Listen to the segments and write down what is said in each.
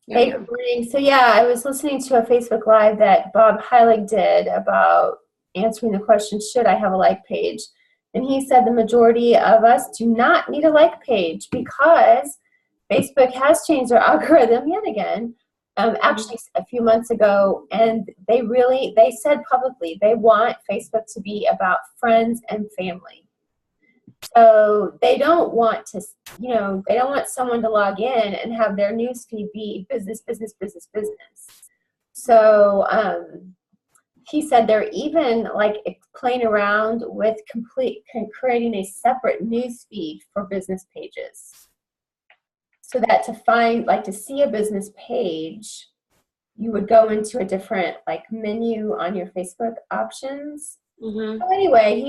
Hey, Yeah. good morning. So yeah, I was listening to a Facebook Live that Bob Heilig did about answering the question, should I have a like page? And he said the majority of us do not need a like page because Facebook has changed their algorithm yet again, actually a few months ago, and they said publicly they want Facebook to be about friends and family. So they don't want to, they don't want someone to log in and have their newsfeed be business, business, business, business. So he said they're even like playing around with creating a separate newsfeed for business pages. So that to see a business page, you would go into a different like menu on your Facebook options. Mm-hmm. So anyway,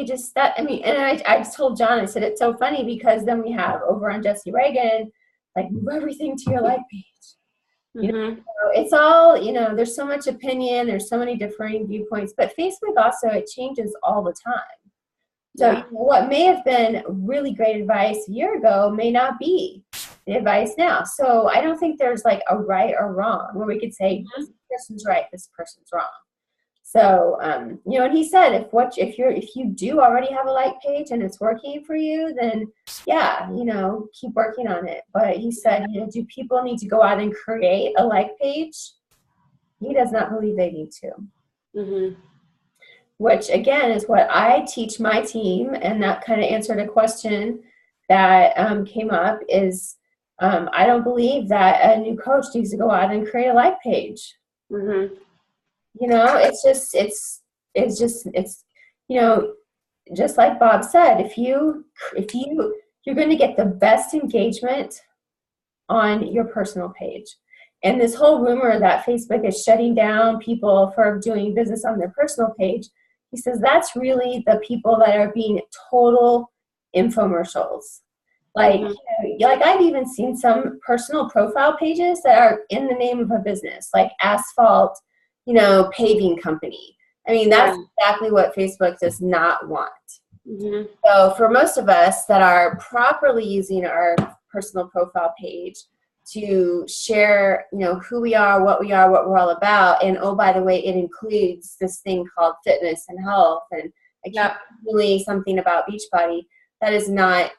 and I told John, I said, it's so funny because then we have over on Jesse Reagan, like move everything to your like page. Mm-hmm. So it's all, there's so much opinion, there's so many differing viewpoints, but Facebook also, it changes all the time. So what may have been really great advice a year ago may not be the advice now. So I don't think there's like a right or wrong where we could say this person's right, this person's wrong. So, and he said, if you do already have a like page and it's working for you, then yeah, keep working on it. But he said, do people need to go out and create a like page? He does not believe they need to. Mm-hmm. Which again is what I teach my team, and that kind of answered a question that came up is, I don't believe that a new coach needs to go out and create a like page. Mm-hmm. Just like Bob said, if you're going to get the best engagement on your personal page. And this whole rumor that Facebook is shutting down people for doing business on their personal page, he says that's really the people that are being total infomercials. Like, like I've even seen some personal profile pages that are in the name of a business, like asphalt, paving company. I mean, that's exactly what Facebook does not want. Mm-hmm. So for most of us that are properly using our personal profile page to share, who we are, what we're all about, and oh, by the way, it includes this thing called fitness and health, and occasionally something about Beachbody. That is not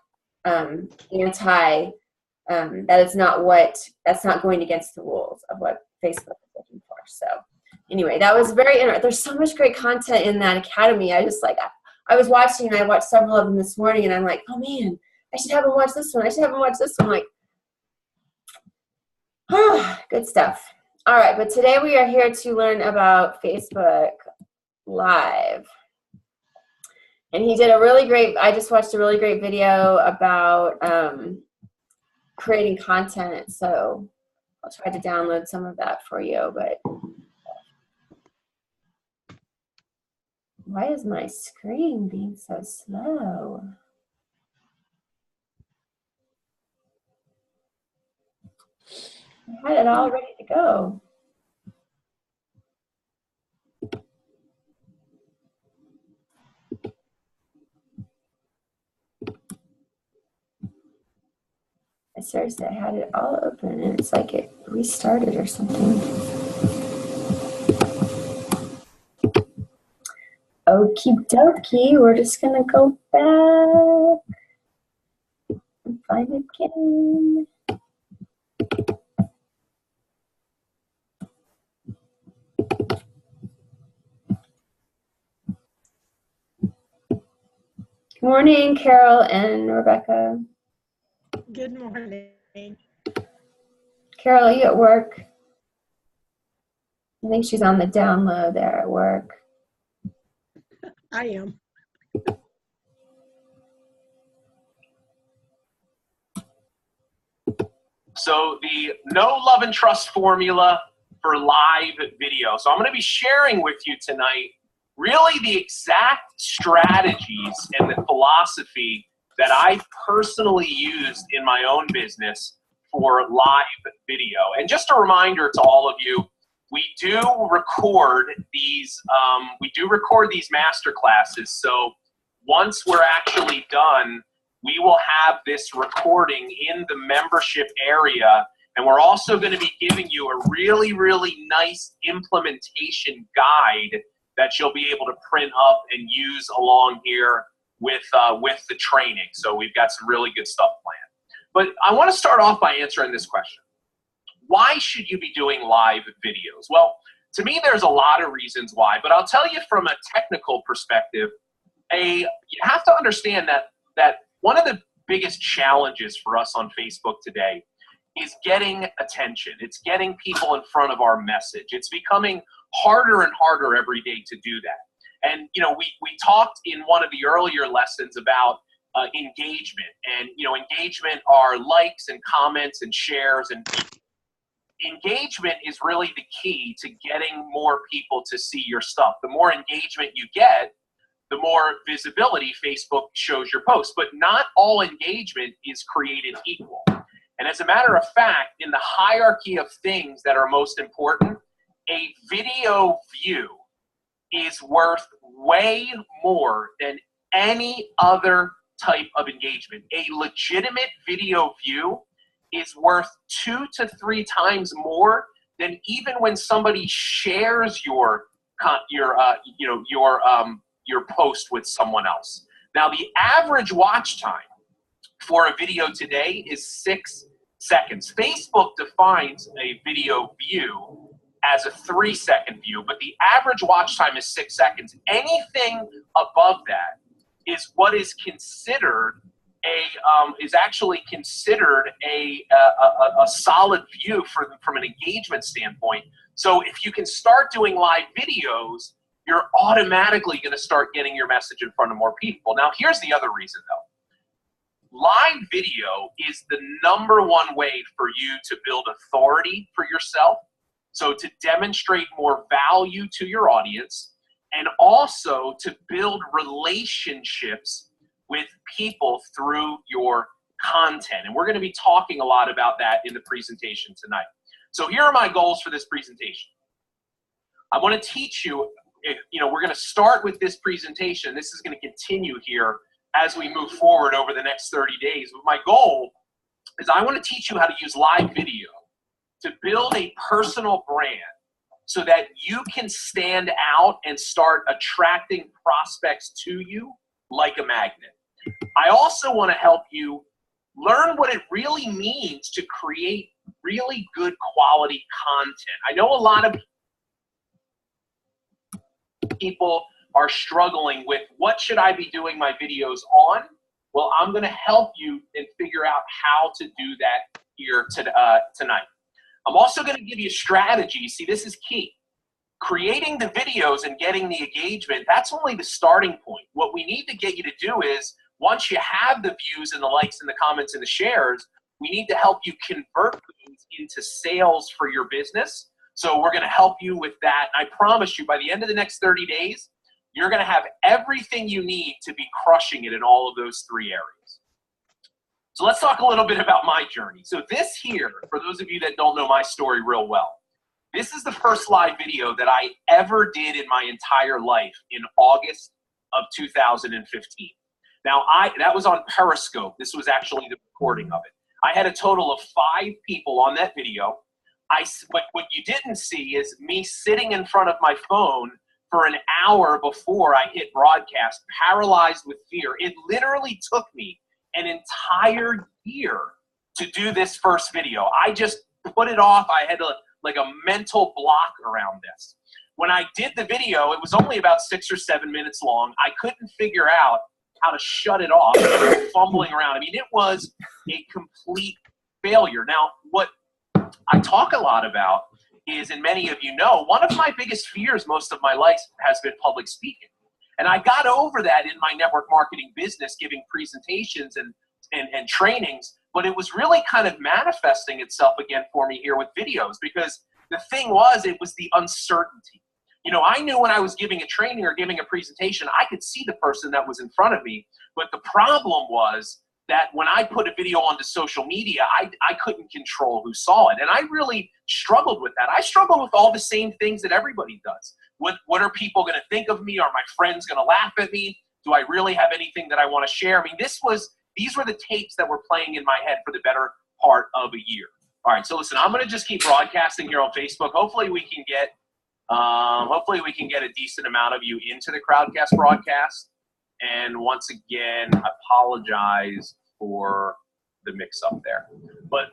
that's not going against the rules of what Facebook is looking for. So anyway, that was very interesting. There's so much great content in that academy. I watched several of them this morning, and I'm like, oh man, I should have them watch this one. Like, good stuff. All right, but today we are here to learn about Facebook Live. And I just watched a really great video about creating content. So I'll try to download some of that for you, but why is my screen being so slow? I had it all ready to go. Seriously, I had it all open and it's like it restarted or something. Okie dokie, we're just gonna go back and find it again. Good morning, Carol and Rebecca. Good morning. Carol, are you at work? I think she's on the download there at work. I am. So the know, love, and trust formula for live video. So I'm going to be sharing with you tonight really the exact strategies and the philosophy that I personally used in my own business for live video. And just a reminder to all of you, we do record these master classes. So once we're actually done, we will have this recording in the membership area, And we're also going to be giving you a really, really nice implementation guide that you'll be able to print up and use along here with the training. So we've got some really good stuff planned. But I want to start off by answering this question. Why should you be doing live videos? Well, to me, there's a lot of reasons why, but I'll tell you from a technical perspective, you have to understand that one of the biggest challenges for us on Facebook today is getting attention. It's getting people in front of our message. It's becoming harder and harder every day to do that. And, you know, we talked in one of the earlier lessons about engagement. And, you know, engagement are likes and comments and shares. And engagement is really the key to getting more people to see your stuff. The more engagement you get, the more visibility Facebook shows your posts. But not all engagement is created equal. And as a matter of fact, in the hierarchy of things that are most important, a video view is worth way more than any other type of engagement. A legitimate video view is worth 2 to 3 times more than even when somebody shares your post with someone else. Now, the average watch time for a video today is 6 seconds. Facebook defines a video view as a 3-second view, but the average watch time is 6 seconds. Anything above that is what is considered actually considered a solid view from an engagement standpoint. So if you can start doing live videos, you're automatically going to start getting your message in front of more people. Now, here's the other reason, though. Live video is the #1 way for you to build authority for yourself, so to demonstrate more value to your audience, and also to build relationships with people through your content. And we're going to be talking a lot about that in the presentation tonight. So here are my goals for this presentation. I want to teach you, we're going to start with this presentation. This is going to continue here as we move forward over the next 30 days. But my goal is I want to teach you how to use live video to build a personal brand so that you can stand out and start attracting prospects to you like a magnet. I also want to help you learn what it really means to create really good quality content. I know a lot of people are struggling with what should I be doing my videos on? Well, I'm going to help you and figure out how to do that here tonight. I'm also going to give you strategies. See, this is key. Creating the videos and getting the engagement, that's only the starting point. What we need to get you to do is, once you have the views and the likes and the comments and the shares, we need to help you convert those into sales for your business. So we're going to help you with that. And I promise you, by the end of the next 30 days, you're going to have everything you need to be crushing it in all of those 3 areas. So let's talk a little bit about my journey. So this here, for those of you that don't know my story real well, this is the first live video that I ever did in my entire life in August of 2015. Now, that was on Periscope. This was actually the recording of it. I had a total of 5 people on that video. What you didn't see is me sitting in front of my phone for an hour before I hit broadcast, paralyzed with fear. It literally took me an entire year to do this first video. I just put it off. I had like a mental block around this. When I did the video, it was only about 6 or 7 minutes long. I couldn't figure out how to shut it off. I was fumbling around. I mean, it was a complete failure. Now, what I talk a lot about is, and many of you know, one of my biggest fears most of my life has been public speaking. And I got over that in my network marketing business, giving presentations and trainings, but it was really kind of manifesting itself again for me here with videos, because the thing was, it was the uncertainty. You know, I knew when I was giving a training or giving a presentation, I could see the person that was in front of me, but the problem was that when I put a video onto social media, I couldn't control who saw it. And I really struggled with that. I struggled with all the same things that everybody does. What are people going to think of me? Are my friends going to laugh at me? Do I really have anything that I want to share? I mean, these were the tapes that were playing in my head for the better part of a year. All right, so listen, I'm going to just keep broadcasting here on Facebook. Hopefully we can get a decent amount of you into the Crowdcast broadcast. And once again, apologize for the mix-up there. But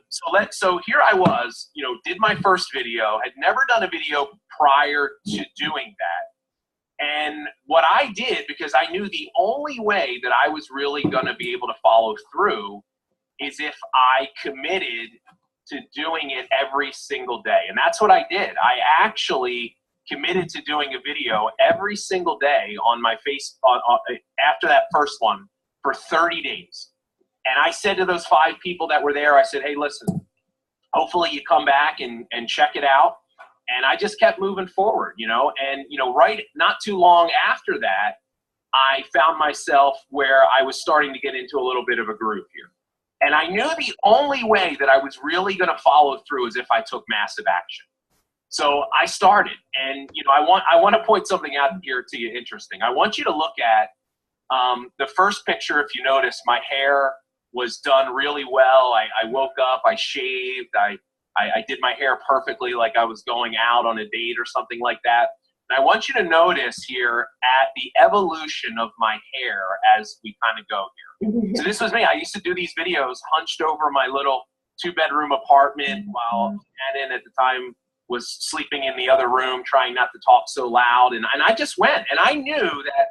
so here I was, did my first video, had never done a video prior to doing that. And what I did, because I knew the only way that I was really going to be able to follow through is if I committed to doing it every single day. And that's what I did. I actually committed to doing a video every single day on my face after that first one for 30 days. And I said to those 5 people that were there, I said, hey, listen, hopefully you come back and check it out. And I just kept moving forward, and, right not too long after that, I found myself where I was starting to get into a little bit of a groove here. And I knew the only way that I was really going to follow through is if I took massive action. So I started, and I want to point something out here to you interesting. I want you to look at the first picture. If you notice, my hair was done really well. I woke up, I shaved, I did my hair perfectly, like I was going out on a date or something like that. And I want you to notice here at the evolution of my hair as we kind of go here. So this was me. I used to do these videos hunched over my little 2-bedroom apartment while Shannon at the time was sleeping in the other room, trying not to talk so loud. And I just went. And I knew that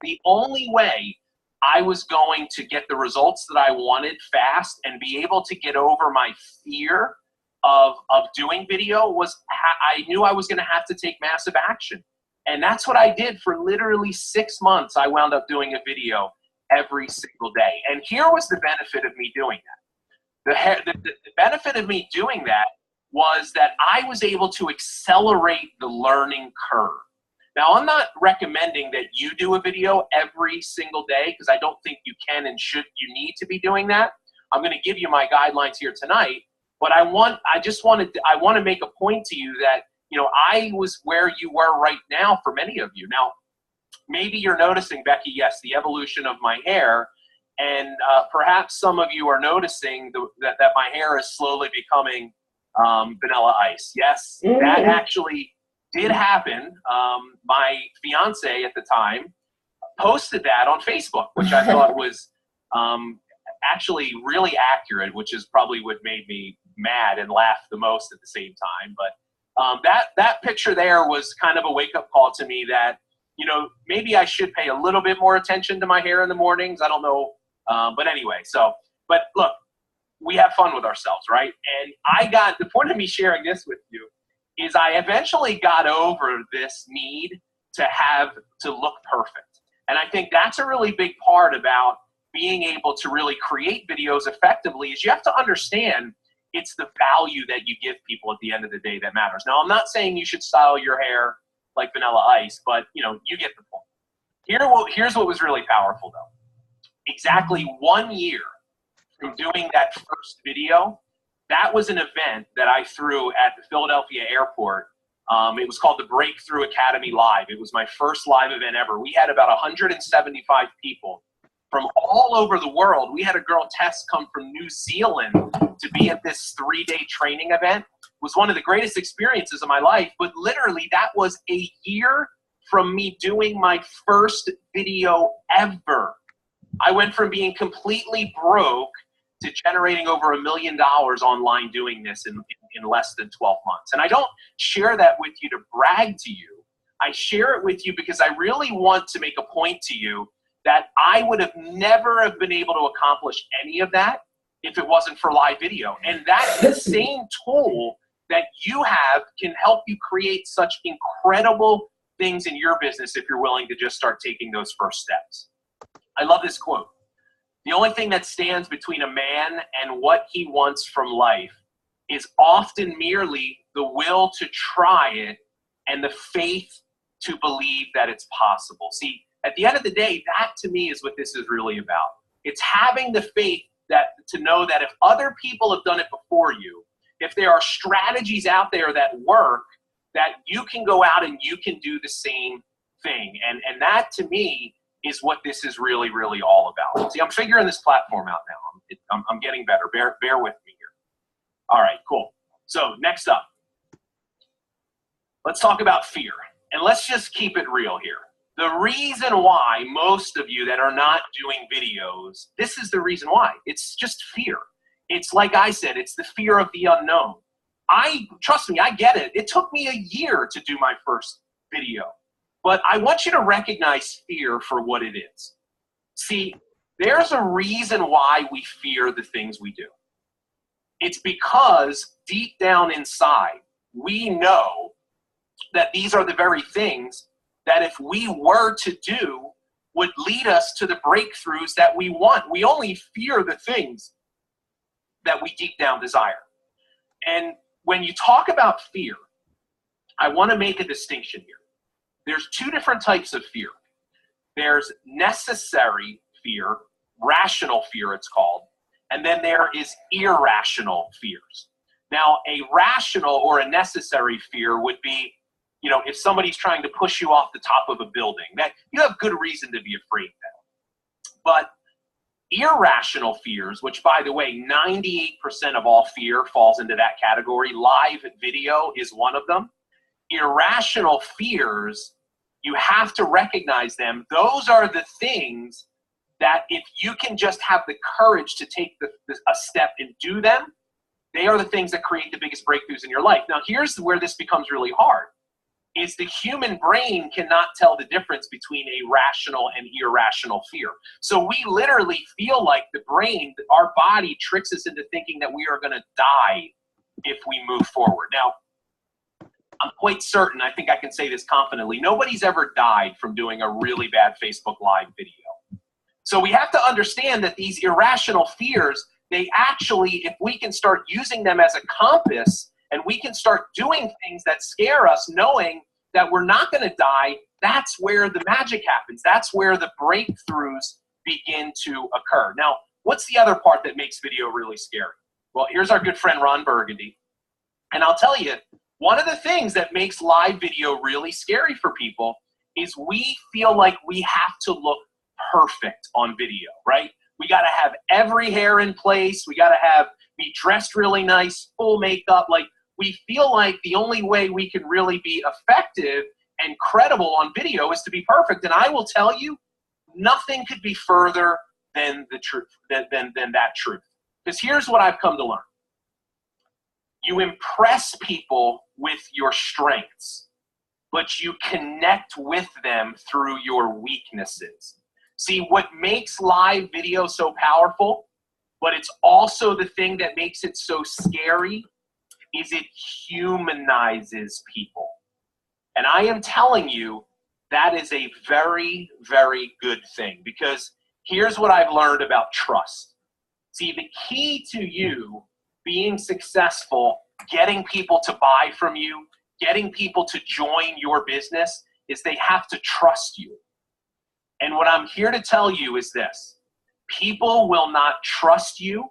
the only way I was going to get the results that I wanted fast and be able to get over my fear of doing video was I knew I was going to have to take massive action. And that's what I did for literally 6 months. I wound up doing a video every single day. And here was the benefit of me doing that. The benefit of me doing that was that I was able to accelerate the learning curve. Now, I'm not recommending that you do a video every single day because I don't think you can and you need to be doing that. I'm going to give you my guidelines here tonight, but I want to make a point to you that, I was where you were right now for many of you. Now, maybe you're noticing, Becky, yes, the evolution of my hair, and perhaps some of you are noticing that my hair is slowly becoming vanilla ice. Yes, that actually did happen. My fiance at the time posted that on Facebook, which I thought was actually really accurate, which is probably what made me mad and laugh the most at the same time. But that picture there was kind of a wake-up call to me that, maybe I should pay a little bit more attention to my hair in the mornings. I don't know. But anyway, but look, we have fun with ourselves, right? And the point of me sharing this with you is I eventually got over this need to look perfect. And I think that's a really big part about being able to really create videos effectively is you have to understand it's the value that you give people at the end of the day that matters. Now, I'm not saying you should style your hair like vanilla ice, but you get the point. Here's what was really powerful though. Exactly 1 year from doing that first video, that was an event that I threw at the Philadelphia airport. It was called the Breakthrough Academy Live. It was my first live event ever. We had about 175 people from all over the world. We had a girl, Tess, come from New Zealand to be at this 3-day training event. It was one of the greatest experiences of my life, but literally that was a year from me doing my first video ever. I went from being completely broke to generating over $1 million online doing this in less than 12 months. And I don't share that with you to brag to you. I share it with you because I really want to make a point to you that I would have never have been able to accomplish any of that if it wasn't for live video. And that's the same tool that you have can help you create such incredible things in your business if you're willing to just start taking those first steps. I love this quote. The only thing that stands between a man and what he wants from life is often merely the will to try it and the faith to believe that it's possible. See, at the end of the day, that to me is what this is really about. It's having the faith to know that if other people have done it before you, if there are strategies out there that work, that you can go out and you can do the same thing. And that to me is what this is really, really all about. See, I'm figuring this platform out now. I'm getting better. Bear with me here. All right, cool. So next up, let's talk about fear. And let's just keep it real here. The reason why most of you that are not doing videos, this is the reason why. It's just fear. It's like I said, it's the fear of the unknown. Trust me, I get it. It took me a year to do my first video. But I want you to recognize fear for what it is. See, there's a reason why we fear the things we do. It's because deep down inside, we know that these are the very things that if we were to do would lead us to the breakthroughs that we want. We only fear the things that we deep down desire. And when you talk about fear, I want to make a distinction here. There's two different types of fear. There's necessary fear, rational fear it's called, and then there is irrational fears. Now, a rational or a necessary fear would be, if somebody's trying to push you off the top of a building, that you have good reason to be afraid of that. But irrational fears, which by the way, 98% of all fear falls into that category. Live video is one of them. Irrational fears, you have to recognize them. Those are the things that if you can just have the courage to take a step and do them, they are the things that create the biggest breakthroughs in your life. Now, here's where this becomes really hard, is the human brain cannot tell the difference between a rational and irrational fear. So we literally feel like the brain, our body tricks us into thinking that we are going to die if we move forward. Now, I'm quite certain, I think I can say this confidently, nobody's ever died from doing a really bad Facebook Live video. So we have to understand that these irrational fears, they actually, if we can start using them as a compass and we can start doing things that scare us, knowing that we're not going to die, that's where the magic happens. That's where the breakthroughs begin to occur. Now, what's the other part that makes video really scary? Well, here's our good friend Ron Burgundy. And I'll tell you, one of the things that makes live video really scary for people is we feel like we have to look perfect on video, right? We got to have every hair in place. We got to be dressed really nice, full makeup. Like, we feel like the only way we can really be effective and credible on video is to be perfect. And I will tell you, nothing could be further than the truth, than that truth. Because here's what I've come to learn. You impress people with your strengths, but you connect with them through your weaknesses. See, what makes live video so powerful, but it's also the thing that makes it so scary, is it humanizes people. And I am telling you, that is a very, very good thing, because here's what I've learned about trust. See, the key to you being successful, getting people to buy from you, getting people to join your business, is they have to trust you. And what I'm here to tell you is this: people will not trust you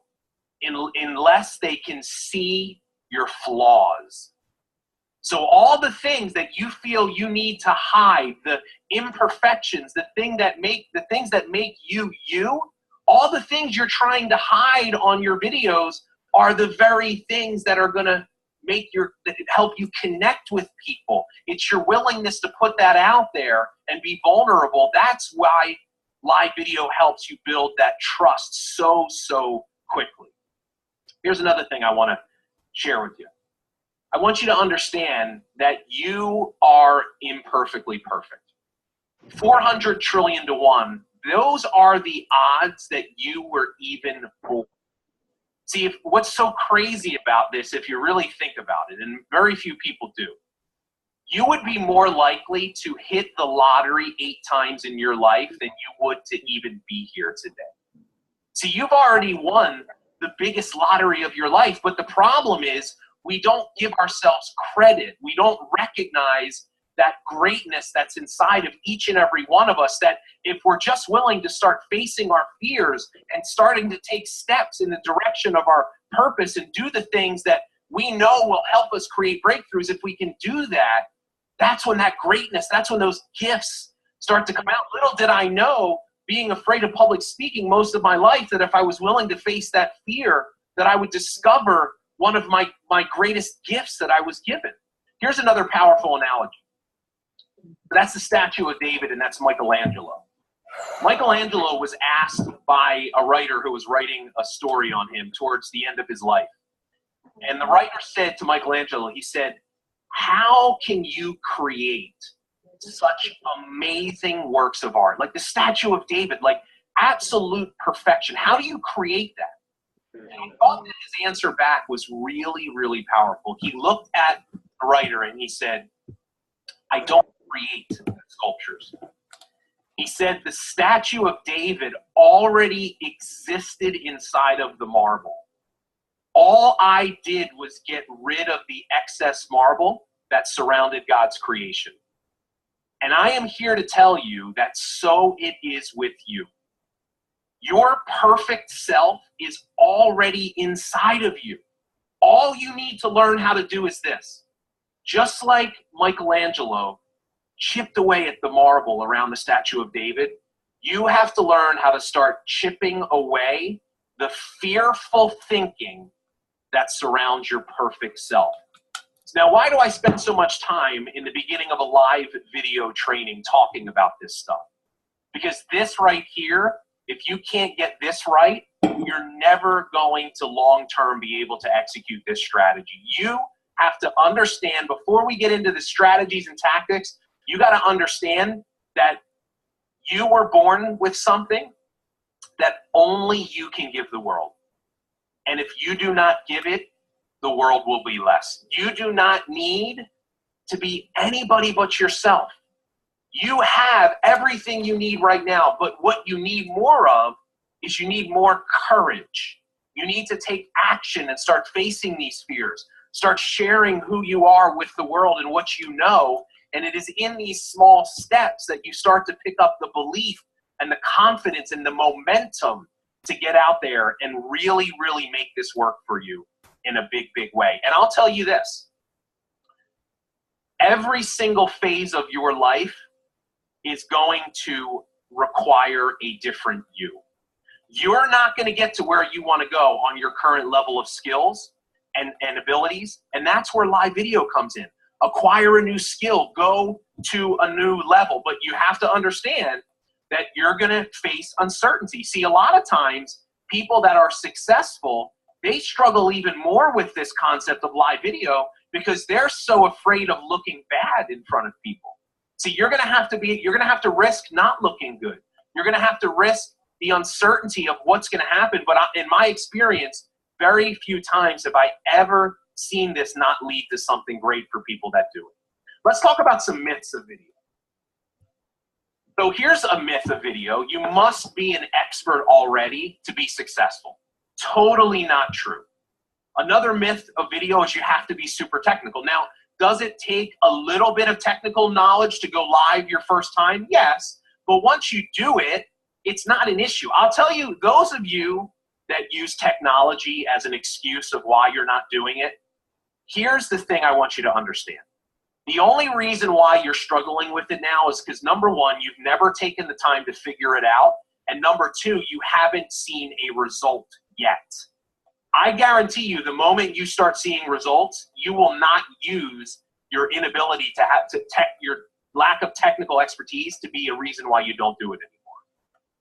unless they can see your flaws. So all the things that you feel you need to hide, the imperfections, the things that make you you, all the things you're trying to hide on your videos are the very things that are going to help you connect with people. It's your willingness to put that out there and be vulnerable. That's why live video helps you build that trust so quickly. Here's another thing I want to share with you. I want you to understand that you are imperfectly perfect. 400 trillion to 1, those are the odds that you were even born. See, what's so crazy about this, if you really think about it, and very few people do, you would be more likely to hit the lottery 8 times in your life than you would to even be here today. See, you've already won the biggest lottery of your life, but the problem is we don't give ourselves credit. We don't recognize that greatness that's inside of each and every one of us, that if we're just willing to start facing our fears and starting to take steps in the direction of our purpose and do the things that we know will help us create breakthroughs, if we can do that, that's when that greatness, that's when those gifts start to come out. Little did I know, being afraid of public speaking most of my life, that if I was willing to face that fear, that I would discover one of my greatest gifts that I was given. Here's another powerful analogy. That's the statue of David, and that's Michelangelo. Michelangelo was asked by a writer who was writing a story on him towards the end of his life. And the writer said to Michelangelo, he said, how can you create such amazing works of art? Like the statue of David, like absolute perfection. How do you create that? And I thought that his answer back was really, really powerful. He looked at the writer and he said, I don't create sculptures. He said the statue of David already existed inside of the marble. All I did was get rid of the excess marble that surrounded God's creation. And I am here to tell you that so it is with you. Your perfect self is already inside of you. All you need to learn how to do is this. Just like Michelangelo chipped away at the marble around the statue of David, you have to learn how to start chipping away the fearful thinking that surrounds your perfect self. Now, why do I spend so much time in the beginning of a live video training talking about this stuff? Because this right here, if you can't get this right, you're never going to long-term be able to execute this strategy. You have to understand, before we get into the strategies and tactics, you got to understand that you were born with something that only you can give the world. And if you do not give it, the world will be less. You do not need to be anybody but yourself. You have everything you need right now, but what you need more of is you need more courage. You need to take action and start facing these fears. Start sharing who you are with the world and what you know. And it is in these small steps that you start to pick up the belief and the confidence and the momentum to get out there and really, really make this work for you in a big, big way. And I'll tell you this. Every single phase of your life is going to require a different you. You're not going to get to where you want to go on your current level of skills and abilities. And that's where live video comes in. Acquire a new skill, go to a new level, but you have to understand that you're going to face uncertainty. See, a lot of times people that are successful, they struggle even more with this concept of live video because they're so afraid of looking bad in front of people. See, you're going to have to risk not looking good. You're going to have to risk the uncertainty of what's going to happen. But in my experience, very few times have I ever seen this not lead to something great for people that do it. Let's talk about some myths of video. So here's a myth of video. You must be an expert already to be successful. Totally not true. Another myth of video is you have to be super technical. Now, does it take a little bit of technical knowledge to go live your first time? Yes. But once you do it, it's not an issue. I'll tell you, those of you that use technology as an excuse of why you're not doing it, here's the thing I want you to understand. The only reason why you're struggling with it now is because, number one, you've never taken the time to figure it out. And number two, you haven't seen a result yet. I guarantee you, the moment you start seeing results, you will not use your inability to have your lack of technical expertise to be a reason why you don't do it anymore.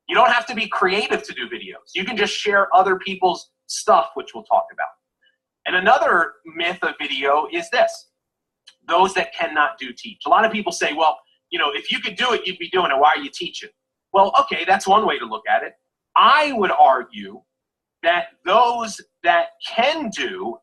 You don't have to be creative to do videos. You can just share other people's stuff, which we'll talk about. And another myth of video is this. Those that cannot do teach. A lot of people say, well, you know, if you could do it, you'd be doing it. Why are you teaching? Well, okay, that's one way to look at it. I would argue that those that can do,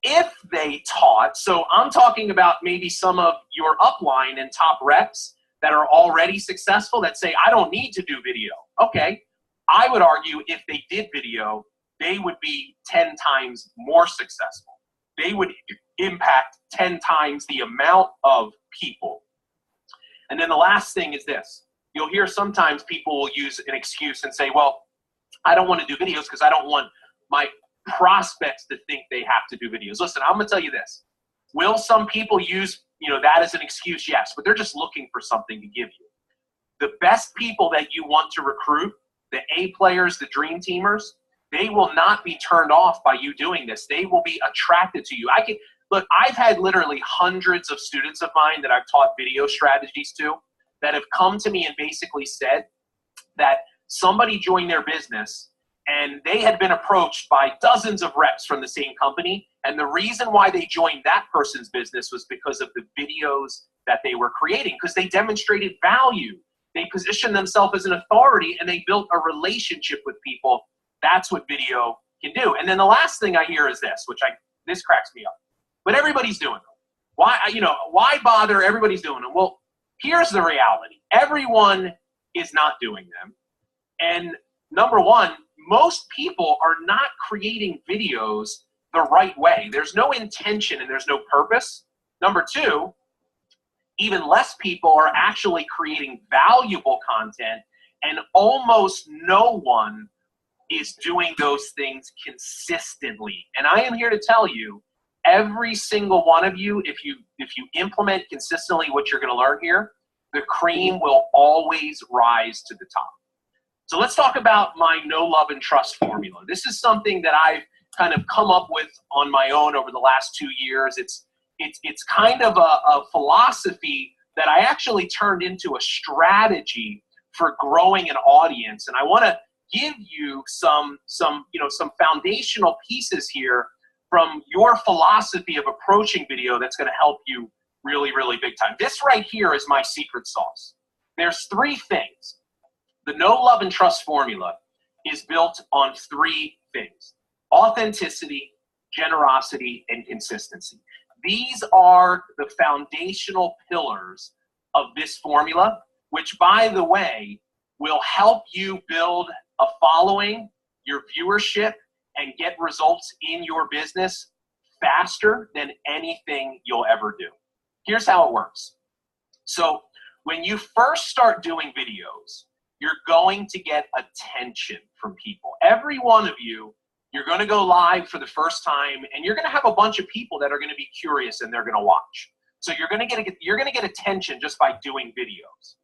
if they taught, so I'm talking about maybe some of your upline and top reps that are already successful that say, I don't need to do video. Okay, I would argue if they did video, they would be 10 times more successful. They would impact 10 times the amount of people. And then the last thing is this. You'll hear sometimes people will use an excuse and say, well, I don't want to do videos because I don't want my prospects to think they have to do videos. Listen, I'm going to tell you this. Will some people use, that as an excuse? Yes, but they're just looking for something to give you. The best people that you want to recruit, the A players, the dream teamers, they will not be turned off by you doing this. They will be attracted to you. Look, I've had literally hundreds of students of mine that I've taught video strategies to that have come to me and basically said that somebody joined their business and they had been approached by dozens of reps from the same company. And the reason why they joined that person's business was because of the videos that they were creating, because they demonstrated value. They positioned themselves as an authority and they built a relationship with people. That's what video can do. And then the last thing I hear is this, this cracks me up. But everybody's doing them. Why bother? Everybody's doing them. Well, here's the reality. Everyone is not doing them. And number one, most people are not creating videos the right way. There's no intention and there's no purpose. Number two, even less people are actually creating valuable content, and almost no one is doing those things consistently. And I am here to tell you, every single one of you, if you implement consistently what you're going to learn here, the cream will always rise to the top. So let's talk about my know, love, and trust formula. This is something that I've kind of come up with on my own over the last 2 years. It's kind of a philosophy that I actually turned into a strategy for growing an audience. And I want to give you some foundational pieces here from your philosophy of approaching video that's going to help you really, really big time. This right here is my secret sauce. There's 3 things. The know, love, and trust formula is built on 3 things: authenticity, generosity, and consistency. These are the foundational pillars of this formula, which, by the way, will help you build a following, your viewership, and get results in your business faster than anything you'll ever do. Here's how it works. So when you first start doing videos, you're going to get attention from people. Every one of you, you're going to go live for the first time, and you're going to have a bunch of people that are going to be curious and they're going to watch. So you're going to get attention just by doing videos.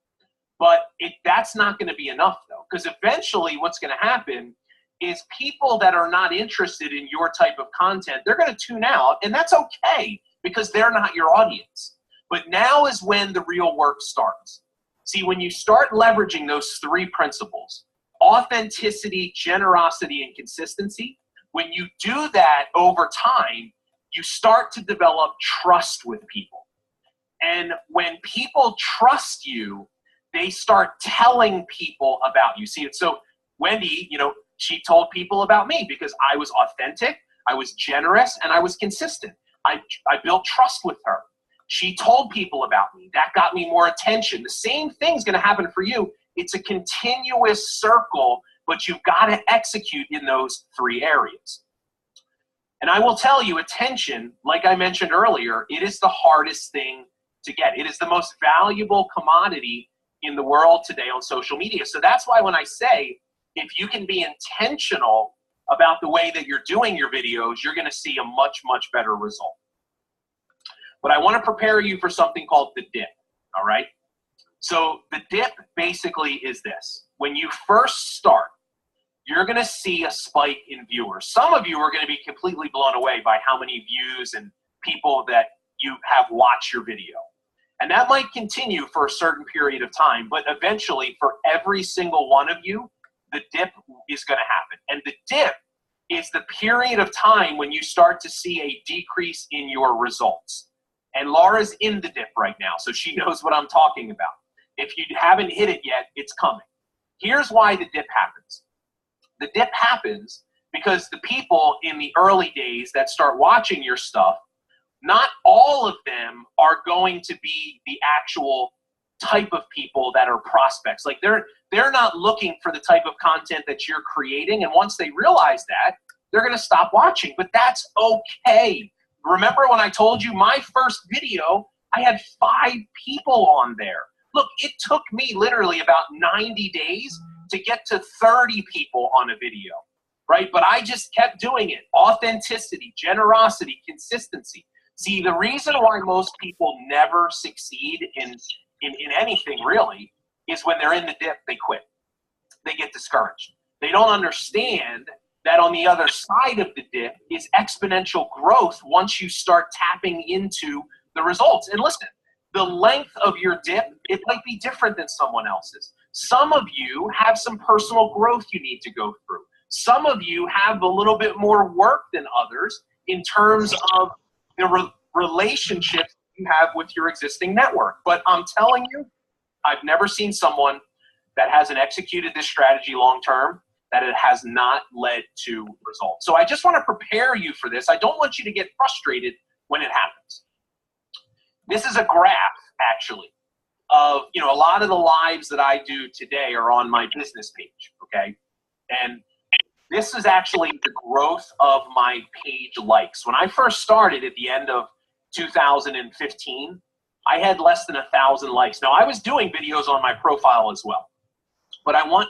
But that's not going to be enough, though, because eventually what's going to happen is people that are not interested in your type of content, they're going to tune out, and that's okay because they're not your audience. But now is when the real work starts. See, when you start leveraging those 3 principles, authenticity, generosity, and consistency, when you do that over time, you start to develop trust with people. And when people trust you, they start telling people about you. See, so Wendy, she told people about me because I was authentic, I was generous, and I was consistent. I built trust with her. She told people about me. That got me more attention. The same thing's going to happen for you. It's a continuous circle, but you've got to execute in those 3 areas. And I will tell you, attention, like I mentioned earlier, it is the hardest thing to get. It is the most valuable commodity in the world today on social media. So that's why when I say, if you can be intentional about the way that you're doing your videos, you're going to see a much, much better result. But I want to prepare you for something called the dip, all right? So the dip basically is this. When you first start, you're going to see a spike in viewers. Some of you are going to be completely blown away by how many views and people that you have watched your video. And that might continue for a certain period of time, but eventually for every single one of you, the dip is going to happen. And the dip is the period of time when you start to see a decrease in your results. And Laura's in the dip right now, so she knows what I'm talking about. If you haven't hit it yet, it's coming. Here's why the dip happens. The dip happens because the people in the early days that start watching your stuff, not all of them are going to be the actual type of people that are prospects. Like they're not looking for the type of content that you're creating, and once they realize that, they're going to stop watching. But that's okay. Remember when I told you my first video, I had 5 people on there. Look, it took me literally about 90 days to get to 30 people on a video, right? But I just kept doing it. Authenticity, generosity, consistency. See, the reason why most people never succeed in anything really is when they're in the dip, they quit. They get discouraged. They don't understand that on the other side of the dip is exponential growth once you start tapping into the results. And listen, the length of your dip, it might be different than someone else's. Some of you have some personal growth you need to go through. Some of you have a little bit more work than others in terms of the relationships you have with your existing network. But I'm telling you, I've never seen someone that hasn't executed this strategy long term that it has not led to results. So I just want to prepare you for this. I don't want you to get frustrated when it happens. This is a graph, actually, of, you know, a lot of the lives that I do today are on my business page, okay? And this is actually the growth of my page likes. When I first started at the end of 2015, I had less than 1,000 likes. Now, I was doing videos on my profile as well. But I want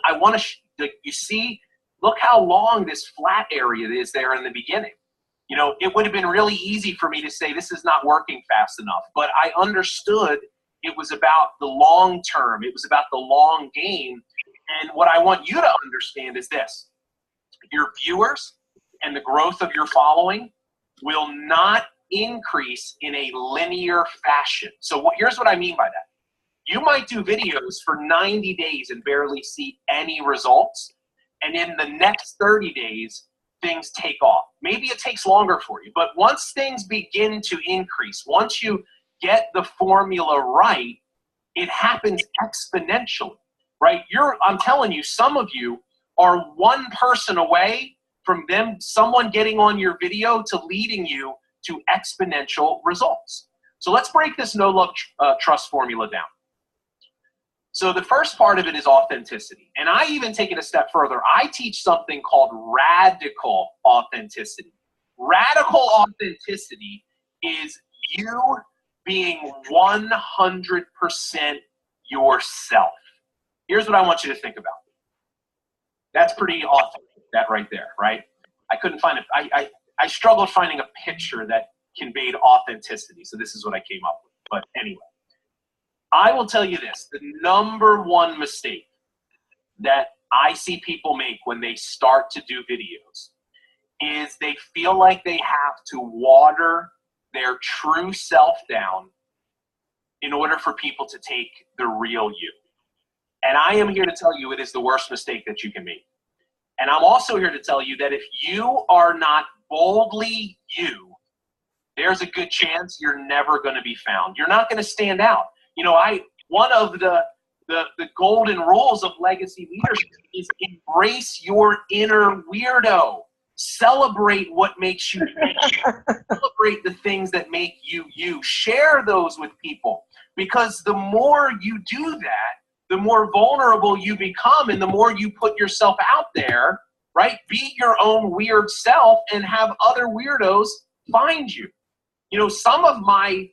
to, you see, look how long this flat area is there in the beginning. You know, it would have been really easy for me to say this is not working fast enough, but I understood it was about the long term. It was about the long game. And what I want you to understand is this: your viewers and the growth of your following will not increase in a linear fashion. So here's what I mean by that. You might do videos for 90 days and barely see any results. And in the next 30 days, things take off. Maybe it takes longer for you, but once things begin to increase, once you get the formula right, it happens exponentially, right? I'm telling you, some of you are one person away from someone getting on your video to leading you to exponential results. So let's break this no love trust formula down. So the first part of it is authenticity. And I even take it a step further. I teach something called radical authenticity. Radical authenticity is you being 100% yourself. Here's what I want you to think about. That's pretty authentic, that right there, right? I couldn't find it. I struggled finding a picture that conveyed authenticity. So this is what I came up with. But anyway. I will tell you this, the number one mistake that I see people make when they start to do videos is they feel like they have to water their true self down in order for people to take the real you. And I am here to tell you it is the worst mistake that you can make. And I'm also here to tell you that if you are not boldly you, there's a good chance you're never going to be found. You're not going to stand out. You know, one of the golden rules of legacy leadership is embrace your inner weirdo. Celebrate what makes you celebrate the things that make you you. Share those with people, because the more you do that, the more vulnerable you become, and the more you put yourself out there, right? Be your own weird self and have other weirdos find you. You know, some of my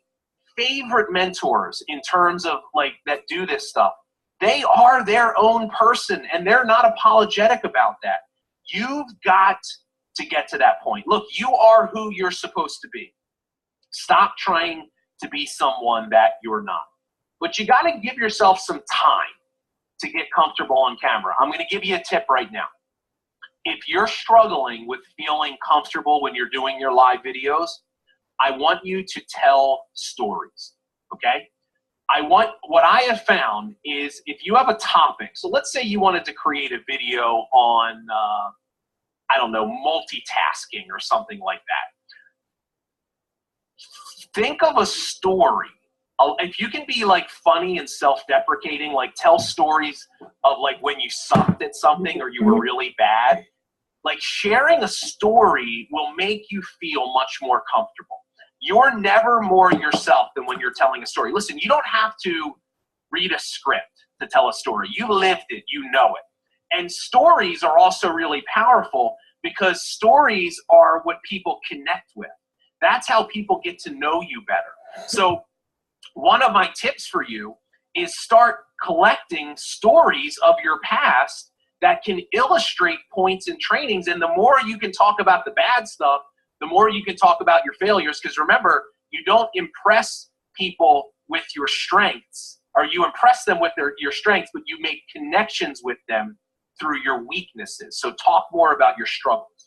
favorite mentors in terms of like that do this stuff, they are their own person and they're not apologetic about that. You've got to get to that point. Look, you are who you're supposed to be. Stop trying to be someone that you're not. But you got to give yourself some time to get comfortable on camera. I'm going to give you a tip right now. If you're struggling with feeling comfortable when you're doing your live videos, I want you to tell stories, okay? What I have found is if you have a topic, so let's say you wanted to create a video on, I don't know, multitasking or something like that. Think of a story. If you can be like funny and self-deprecating, like tell stories of like when you sucked at something or you were really bad, like sharing a story will make you feel much more comfortable. You're never more yourself than when you're telling a story. Listen, you don't have to read a script to tell a story. You lived it, you know it. And stories are also really powerful because stories are what people connect with. That's how people get to know you better. So one of my tips for you is start collecting stories of your past that can illustrate points and trainings. And the more you can talk about the bad stuff, the more you can talk about your failures. Because remember, you don't impress people with your strengths, or you impress them with your strengths, but you make connections with them through your weaknesses. So talk more about your struggles.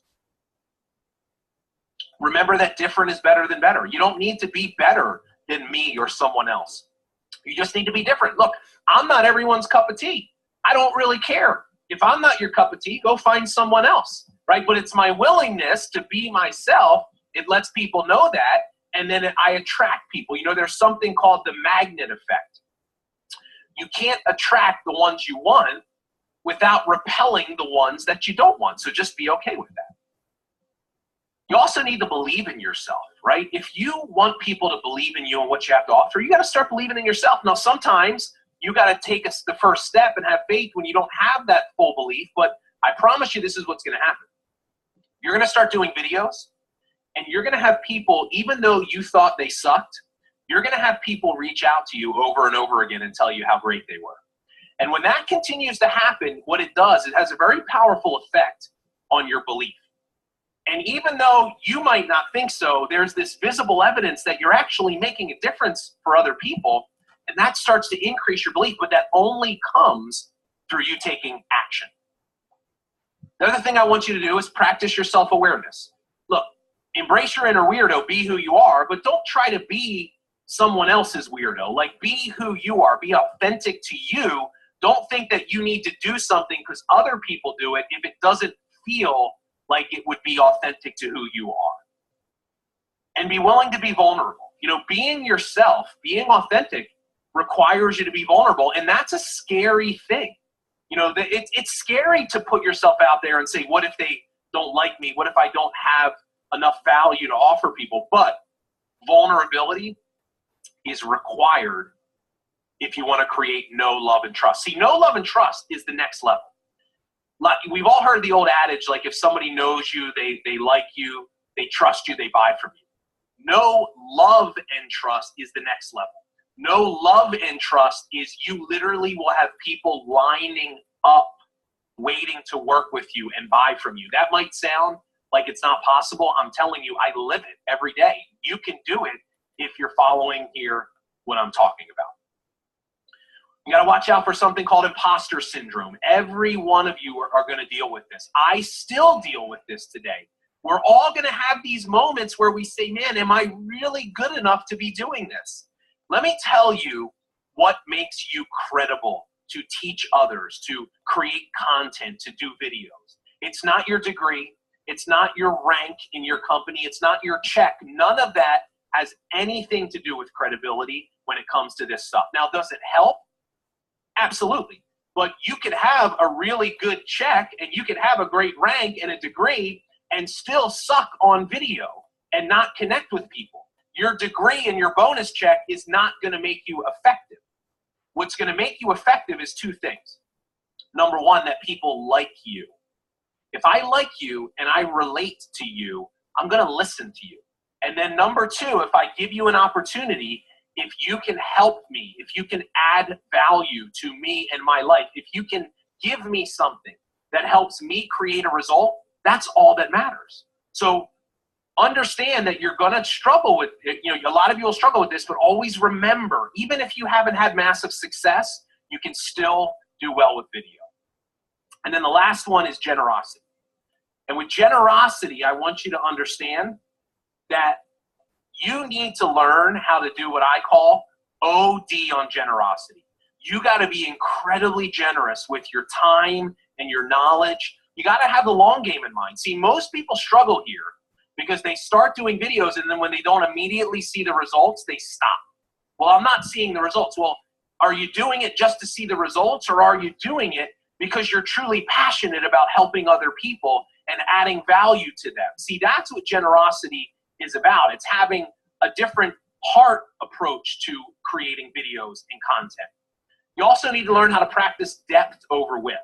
Remember that different is better than better. You don't need to be better than me or someone else. You just need to be different. Look, I'm not everyone's cup of tea. I don't really care. If I'm not your cup of tea, go find someone else, right? But it's my willingness to be myself. It lets people know that, and then I attract people. You know, there's something called the magnet effect. You can't attract the ones you want without repelling the ones that you don't want. So just be okay with that. You also need to believe in yourself, right? If you want people to believe in you and what you have to offer, you got to start believing in yourself. Now, sometimes you got to take the first step and have faith when you don't have that full belief, but I promise you this is what's going to happen. You're going to start doing videos, and you're going to have people, even though you thought they sucked, you're going to have people reach out to you over and over again and tell you how great they were. And when that continues to happen, what it does, it has a very powerful effect on your belief. And even though you might not think so, there's this visible evidence that you're actually making a difference for other people, and that starts to increase your belief, but that only comes through you taking action. The other thing I want you to do is practice your self-awareness. Look, embrace your inner weirdo, be who you are, but don't try to be someone else's weirdo. Like, be who you are, be authentic to you. Don't think that you need to do something because other people do it if it doesn't feel like it would be authentic to who you are. And be willing to be vulnerable. You know, being yourself, being authentic requires you to be vulnerable, and that's a scary thing. You know, it's scary to put yourself out there and say, what if they don't like me? What if I don't have enough value to offer people? But vulnerability is required if you want to create know, love, and trust. See, know, love, and trust is the next level. Like, we've all heard the old adage, like, if somebody knows you, they like you, they trust you, they buy from you. Know, love, and trust is the next level. Know, love, and trust is you literally will have people lining up, waiting to work with you and buy from you. That might sound like it's not possible. I'm telling you, I live it every day. You can do it if you're following here what I'm talking about. You got to watch out for something called imposter syndrome. Every one of you are going to deal with this. I still deal with this today. We're all going to have these moments where we say, man, am I really good enough to be doing this? Let me tell you what makes you credible to teach others, to create content, to do videos. It's not your degree. It's not your rank in your company. It's not your check. None of that has anything to do with credibility when it comes to this stuff. Now, does it help? Absolutely. But you could have a really good check and you could have a great rank and a degree and still suck on video and not connect with people. Your degree and your bonus check is not going to make you effective. What's going to make you effective is two things. Number one, that people like you. If I like you and I relate to you, I'm going to listen to you. And then number two, if I give you an opportunity, if you can help me, if you can add value to me and my life, if you can give me something that helps me create a result, that's all that matters. So understand that you're going to struggle with it. You know, a lot of you will struggle with this, but always remember, even if you haven't had massive success, you can still do well with video. And then the last one is generosity. And with generosity, I want you to understand that you need to learn how to do what I call OD on generosity. You got to be incredibly generous with your time and your knowledge. You got to have the long game in mind. See, most people struggle here because they start doing videos and then when they don't immediately see the results, they stop. Well, I'm not seeing the results. Well, are you doing it just to see the results, or are you doing it because you're truly passionate about helping other people and adding value to them? See, that's what generosity is about. It's having a different heart approach to creating videos and content. You also need to learn how to practice depth over width.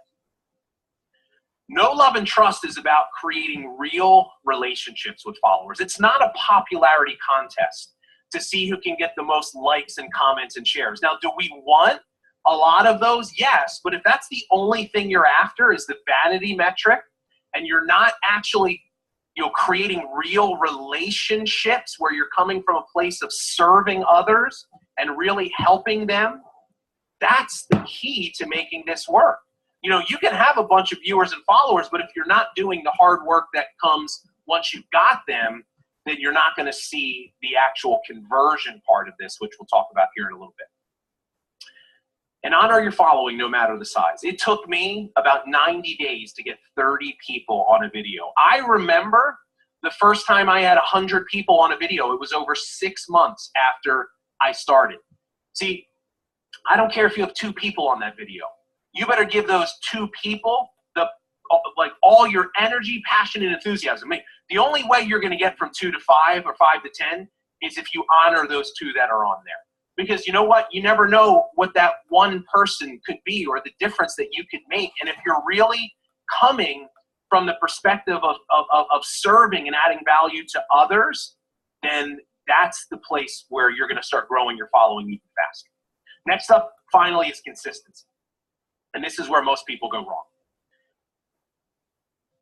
Know, love, and trust is about creating real relationships with followers. It's not a popularity contest to see who can get the most likes and comments and shares. Now, do we want a lot of those? Yes, but if that's the only thing you're after is the vanity metric, and you're not actually creating real relationships where you're coming from a place of serving others and really helping them, that's the key to making this work. You know, you can have a bunch of viewers and followers, but if you're not doing the hard work that comes once you've got them, then you're not going to see the actual conversion part of this, which we'll talk about here in a little bit. And honor your following no matter the size. It took me about 90 days to get 30 people on a video. I remember the first time I had 100 people on a video. It was over 6 months after I started. See, I don't care if you have 2 people on that video. You better give those 2 people all your energy, passion, and enthusiasm. I mean, the only way you're going to get from 2 to 5 or 5 to 10 is if you honor those 2 that are on there. Because you know what? You never know what that one person could be or the difference that you could make. And if you're really coming from the perspective of serving and adding value to others, then that's the place where you're going to start growing your following even faster. Next up, finally, is consistency. And this is where most people go wrong.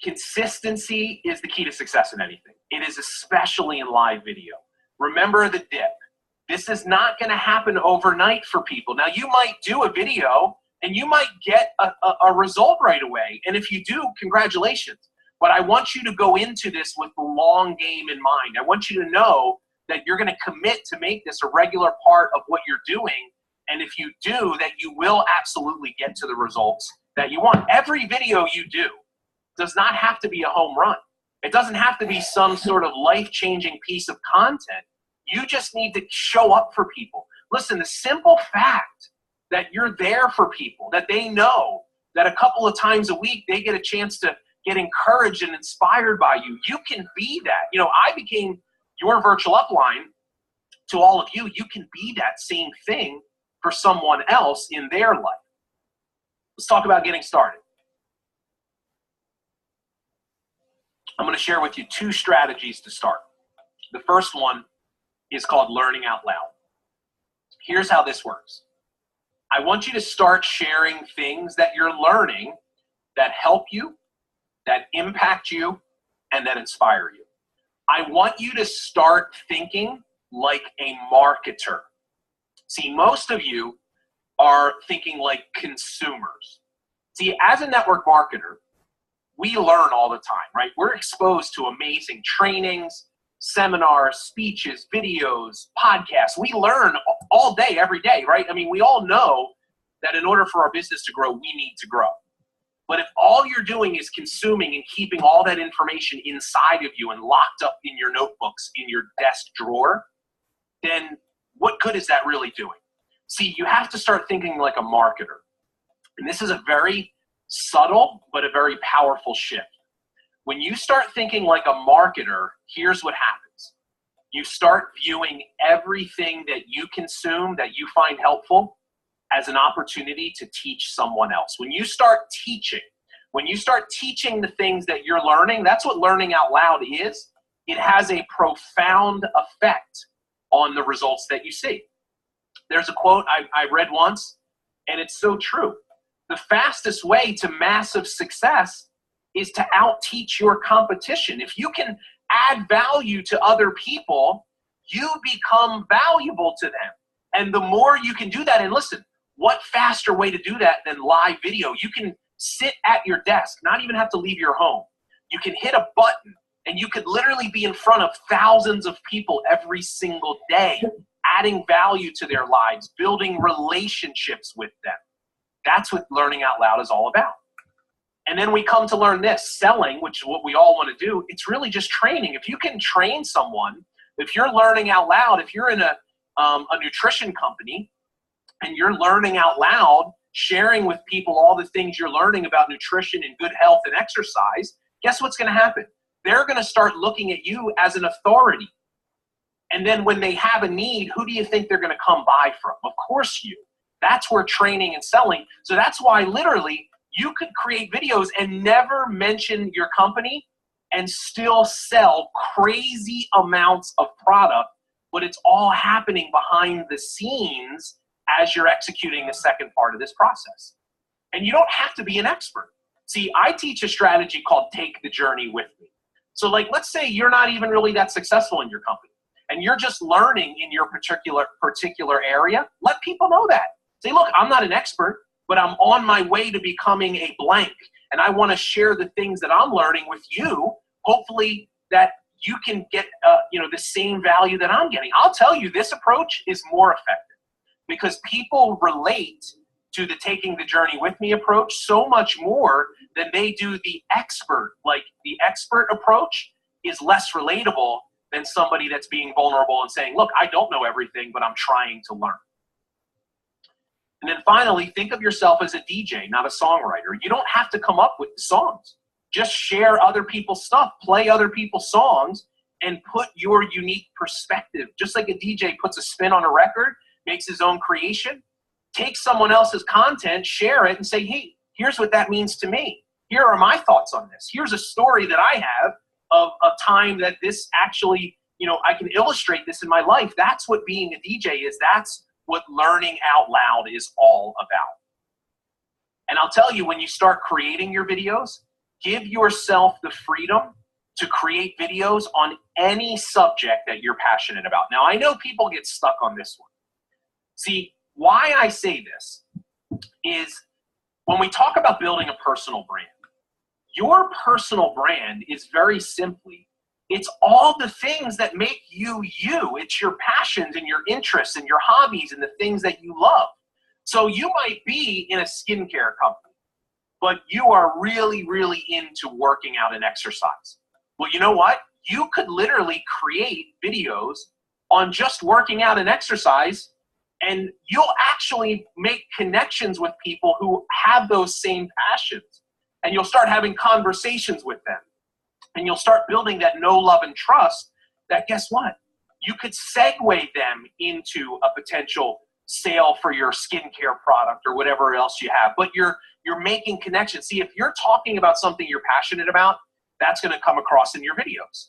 Consistency is the key to success in anything. It is especially in live video. Remember the dip. This is not going to happen overnight for people. Now, you might do a video and you might get a result right away. And if you do, congratulations. But I want you to go into this with the long game in mind. I want you to know that you're going to commit to make this a regular part of what you're doing. And if you do, that you will absolutely get to the results that you want. Every video you do does not have to be a home run. It doesn't have to be some sort of life-changing piece of content. You just need to show up for people. Listen, the simple fact that you're there for people, that they know that a couple of times a week they get a chance to get encouraged and inspired by you, you can be that. You know, I became your virtual upline to all of you. You can be that same thing for someone else in their life. Let's talk about getting started. I'm going to share with you 2 strategies to start. The first one is called learning out loud. Here's how this works. I want you to start sharing things that you're learning that help you, that impact you, and that inspire you. I want you to start thinking like a marketer. See, most of you are thinking like consumers. See, as a network marketer, we learn all the time, right? We're exposed to amazing trainings, seminars, speeches, videos, podcasts. We learn all day, every day, right? I mean, we all know that in order for our business to grow, we need to grow. But if all you're doing is consuming and keeping all that information inside of you and locked up in your notebooks, in your desk drawer, then what good is that really doing? See, you have to start thinking like a marketer. And this is a very subtle, but a very powerful shift. When you start thinking like a marketer, here's what happens. You start viewing everything that you consume, that you find helpful, as an opportunity to teach someone else. When you start teaching the things that you're learning, that's what learning out loud is. It has a profound effect on the results that you see. There's a quote I read once, and it's so true. The fastest way to massive success is to out-teach your competition. If you can add value to other people, you become valuable to them. And the more you can do that, and listen, what faster way to do that than live video? You can sit at your desk, not even have to leave your home. You can hit a button, and you could literally be in front of thousands of people every single day, adding value to their lives, building relationships with them. That's what learning out loud is all about. And then we come to learn this, selling, which is what we all want to do. It's really just training. If you can train someone, if you're learning out loud, if you're in a nutrition company and you're learning out loud, sharing with people all the things you're learning about nutrition and good health and exercise, guess what's going to happen? They're going to start looking at you as an authority. And then when they have a need, who do you think they're going to come buy from? Of course you. That's where training and selling. So that's why literally you could create videos and never mention your company and still sell crazy amounts of product, but it's all happening behind the scenes as you're executing the second part of this process. And you don't have to be an expert. See, I teach a strategy called take the journey with me. So like, let's say you're not even really that successful in your company and you're just learning in your particular area. Let people know that. Say, look, I'm not an expert, but I'm on my way to becoming a blank. And I want to share the things that I'm learning with you. Hopefully that you can get the same value that I'm getting. I'll tell you, this approach is more effective because people relate to the taking the journey with me approach so much more than they do the expert. Like, the expert approach is less relatable than somebody that's being vulnerable and saying, look, I don't know everything, but I'm trying to learn. And then finally, think of yourself as a DJ, not a songwriter. You don't have to come up with the songs. Just share other people's stuff, play other people's songs, and put your unique perspective. Just like a DJ puts a spin on a record, makes his own creation, take someone else's content, share it, and say, hey, here's what that means to me. Here are my thoughts on this. Here's a story that I have of a time that this actually, I can illustrate this in my life. That's what being a DJ is. That's what learning out loud is all about. And I'll tell you, when you start creating your videos, give yourself the freedom to create videos on any subject that you're passionate about. Now, I know people get stuck on this one. See, why I say this is when we talk about building a personal brand, your personal brand is very simply, it's all the things that make you you. It's your passions and your interests and your hobbies and the things that you love. So you might be in a skincare company, but you are really, really into working out and exercise. Well, you know what? You could literally create videos on just working out and exercise, and you'll actually make connections with people who have those same passions. And you'll start having conversations with them. And you'll start building that know, love, and trust that, guess what? You could segue them into a potential sale for your skincare product or whatever else you have. But you're making connections. See, if you're talking about something you're passionate about, that's going to come across in your videos.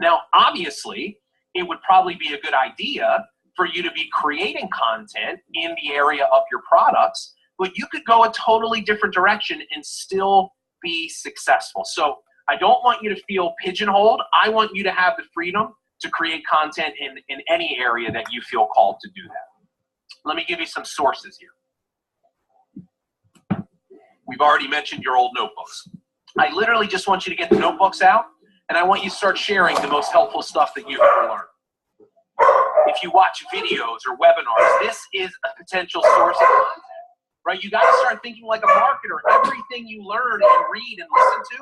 Now, obviously, it would probably be a good idea for you to be creating content in the area of your products, but you could go a totally different direction and still be successful. So I don't want you to feel pigeonholed. I want you to have the freedom to create content in any area that you feel called to do that. Let me give you some sources here. We've already mentioned your old notebooks. I literally just want you to get the notebooks out, and I want you to start sharing the most helpful stuff that you've ever learned. If you watch videos or webinars, this is a potential source of content, right? You got to start thinking like a marketer. Everything you learn and read and listen to,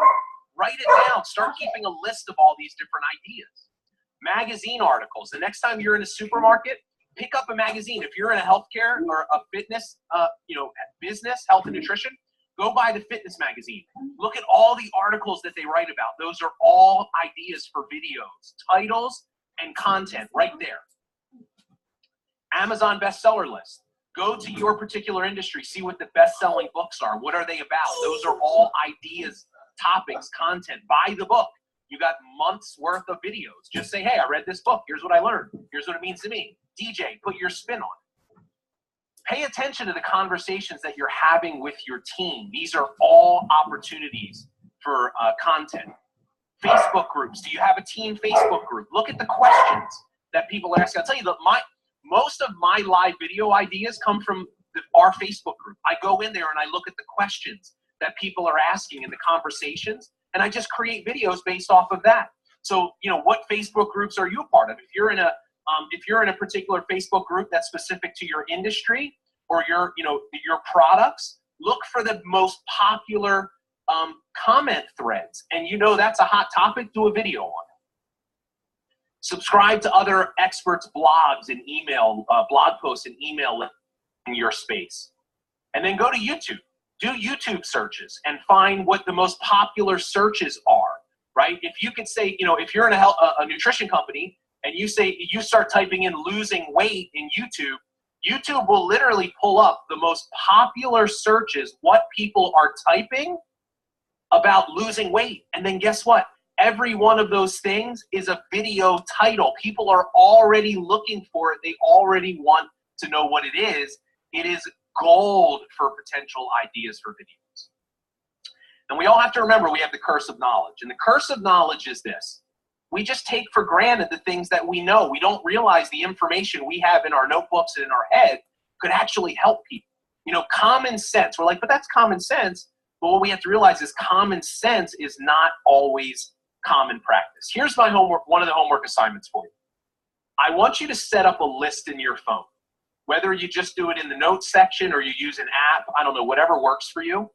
write it down. Start keeping a list of all these different ideas. Magazine articles. The next time you're in a supermarket, pick up a magazine. If you're in a healthcare or a fitness, business, health and nutrition, go buy the fitness magazine. Look at all the articles that they write about. Those are all ideas for videos, titles, and content right there. Amazon bestseller list. Go to your particular industry, see what the best-selling books are. What are they about? Those are all ideas, topics, content. Buy the book. You got months worth of videos. Just say, hey, I read this book. Here's what I learned. Here's what it means to me. DJ, put your spin on it. Pay attention to the conversations that you're having with your team. These are all opportunities for content. Facebook groups. Do you have a team Facebook group? Look at the questions that people are asking. I'll tell you that most of my live video ideas come from our Facebook group. I go in there and I look at the questions that people are asking in the conversations, and I just create videos based off of that. So, what Facebook groups are you a part of? If you're in a particular Facebook group that's specific to your industry or your products, look for the most popular comment threads, and that's a hot topic. Do a video on it. Subscribe to other experts' blogs and blog posts and email in your space. And then go to YouTube. Do YouTube searches and find what the most popular searches are, right? If you could say, if you're in a nutrition company and you start typing in losing weight in YouTube, YouTube will literally pull up the most popular searches, what people are typing about losing weight. And then guess what? Every one of those things is a video title. People are already looking for it. They already want to know what it is. It is gold for potential ideas for videos. And we all have to remember we have the curse of knowledge. And the curse of knowledge is this. We just take for granted the things that we know. We don't realize the information we have in our notebooks and in our head could actually help people. Common sense. We're like, but that's common sense. But what we have to realize is common sense is not always common practice. Here's my homework, one of the homework assignments for you. I want you to set up a list in your phone, whether you just do it in the notes section or you use an app, I don't know, whatever works for you.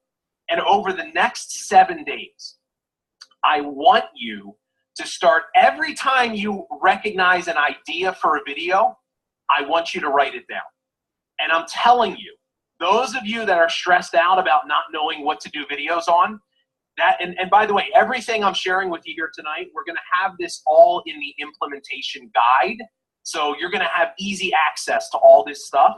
And over the next 7 days, I want you to start, every time you recognize an idea for a video, I want you to write it down. And I'm telling you, those of you that are stressed out about not knowing what to do videos on, that, and by the way, everything I'm sharing with you here tonight, we're going to have this all in the implementation guide. So you're going to have easy access to all this stuff.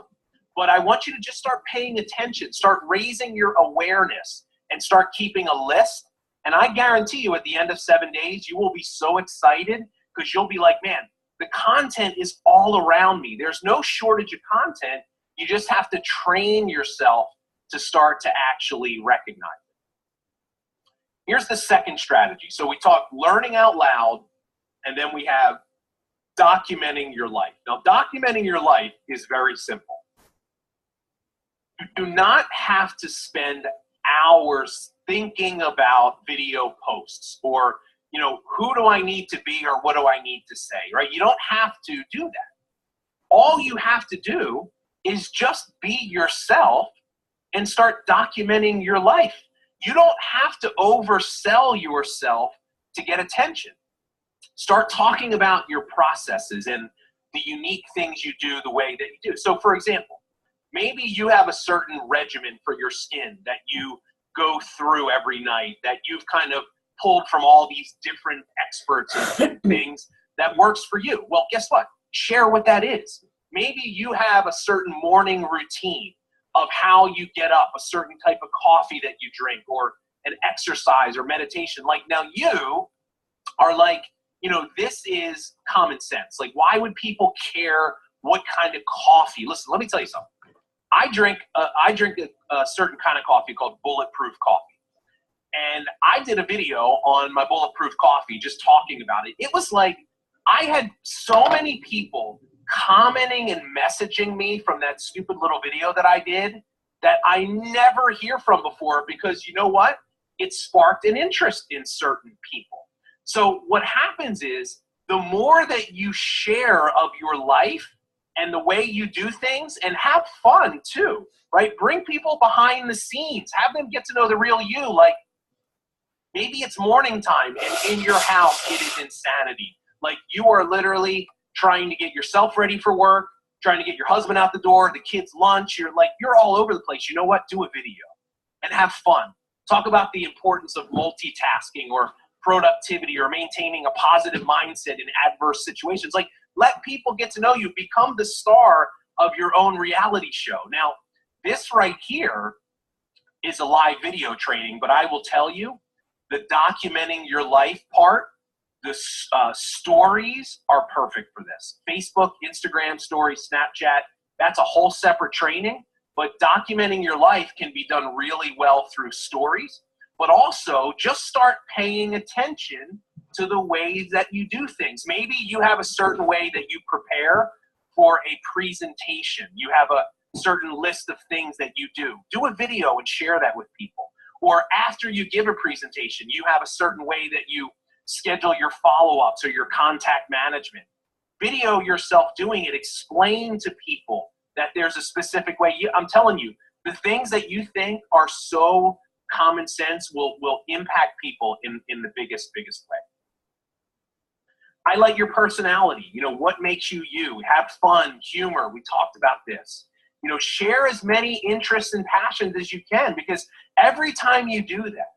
But I want you to just start paying attention, start raising your awareness, and start keeping a list. And I guarantee you at the end of 7 days, you will be so excited because you'll be like, man, the content is all around me. There's no shortage of content. You just have to train yourself to start to actually recognize it. Here's the second strategy. So we talk learning out loud, and then we have documenting your life. Now, documenting your life is very simple. You do not have to spend hours thinking about video posts or, you know, who do I need to be or what do I need to say, right? You don't have to do that. All you have to do is just be yourself and start documenting your life. You don't have to oversell yourself to get attention. Start talking about your processes and the unique things you do the way that you do. So for example, maybe you have a certain regimen for your skin that you go through every night, that you've kind of pulled from all these different experts and things that works for you. Well, guess what? Share what that is. Maybe you have a certain morning routine of how you get up, a certain type of coffee that you drink, or an exercise or meditation. Like now you are like, you know, this is common sense. Like, why would people care what kind of coffee? Listen, let me tell you something. I drink a certain kind of coffee called bulletproof coffee. And I did a video on my bulletproof coffee just talking about it. It was like I had so many people commenting and messaging me from that stupid little video that I did that I never hear from before because you know what? It sparked an interest in certain people. So what happens is the more that you share of your life and the way you do things, and have fun too, right? Bring people behind the scenes. Have them get to know the real you. Like maybe it's morning time and in your house it is insanity. Like you are literally trying to get yourself ready for work, trying to get your husband out the door, the kids' lunch. You're all over the place. You know what? Do a video and have fun. Talk about the importance of multitasking or productivity or maintaining a positive mindset in adverse situations. Like, let people get to know you. Become the star of your own reality show. Now, this right here is a live video training, but I will tell you, the documenting your life part, the stories are perfect for this. Facebook, Instagram stories, Snapchat, that's a whole separate training, but documenting your life can be done really well through stories. But also just start paying attention to the ways that you do things. Maybe you have a certain way that you prepare for a presentation. You have a certain list of things that you do. Do a video and share that with people. Or after you give a presentation, you have a certain way that you schedule your follow-ups or your contact management. Video yourself doing it. Explain to people that there's a specific way. I'm telling you, the things that you think are so common sense will impact people in the biggest way. Highlight your personality. You know, what makes you you? Have fun, humor. We talked about this. You know, share as many interests and passions as you can, because every time you do that,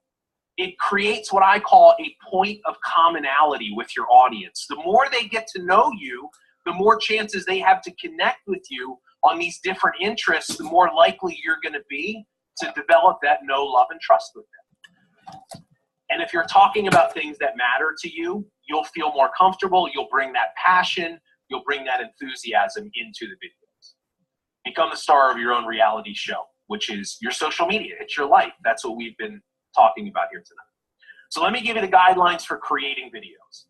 it creates what I call a point of commonality with your audience. The more they get to know you, the more chances they have to connect with you on these different interests, the more likely you're going to be to develop that know, love, and trust with them. And if you're talking about things that matter to you, you'll feel more comfortable, you'll bring that passion, you'll bring that enthusiasm into the videos. Become the star of your own reality show, which is your social media. It's your life. That's what we've been talking about here tonight. So let me give you the guidelines for creating videos.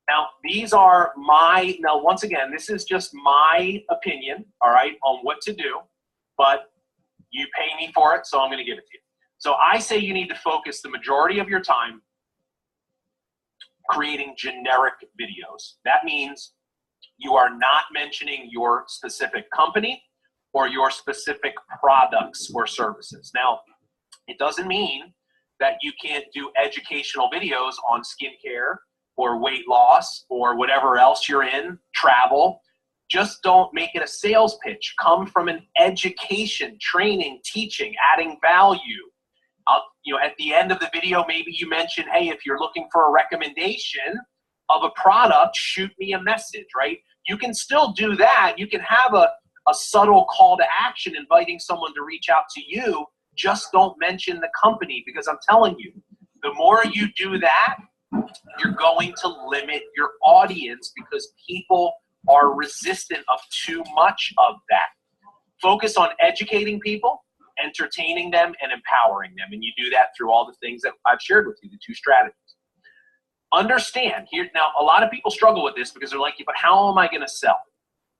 Now, these are now once again, this is just my opinion, all right, on what to do, but you pay me for it, so I'm going to give it to you. So I say you need to focus the majority of your time creating generic videos. That means you are not mentioning your specific company or your specific products or services. Now, it doesn't mean that you can't do educational videos on skincare or weight loss or whatever else you're in, travel. Just don't make it a sales pitch. Come from an education, training, teaching, adding value. At the end of the video, maybe you mention, hey, if you're looking for a recommendation of a product, shoot me a message, right? You can still do that. You can have a subtle call to action inviting someone to reach out to you. Just don't mention the company, because I'm telling you, the more you do that, you're going to limit your audience because people are resistant of too much of that. Focus on educating people, entertaining them, and empowering them. And you do that through all the things that I've shared with you, the 2 strategies. Understand here now, a lot of people struggle with this because they're like, but how am I going to sell?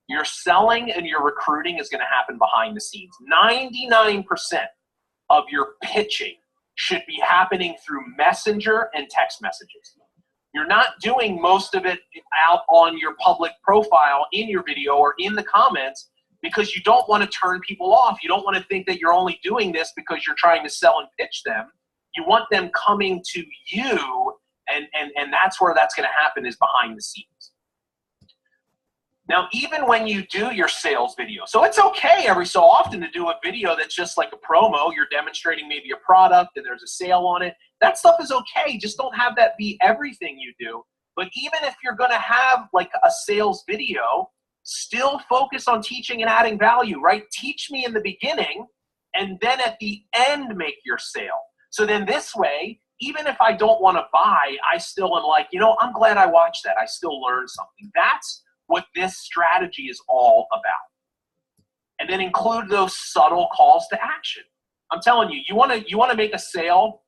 Your selling and your recruiting is going to happen behind the scenes. 99% of your pitching should be happening through messenger and text messages. You're not doing most of it out on your public profile in your video or in the comments because you don't want to turn people off. You don't want to think that you're only doing this because you're trying to sell and pitch them. You want them coming to you, and that's where that's going to happen, is behind the scenes. Now, even when you do your sales video, so it's okay every so often to do a video that's just like a promo. You're demonstrating maybe a product and there's a sale on it. That stuff is okay. Just don't have that be everything you do. But even if you're going to have like a sales video, still focus on teaching and adding value, right? Teach me in the beginning, and then at the end make your sale. So then this way, even if I don't want to buy, I still am like, I'm glad I watched that. I still learned something. That's what this strategy is all about. And then include those subtle calls to action. I'm telling you, you want to make a sale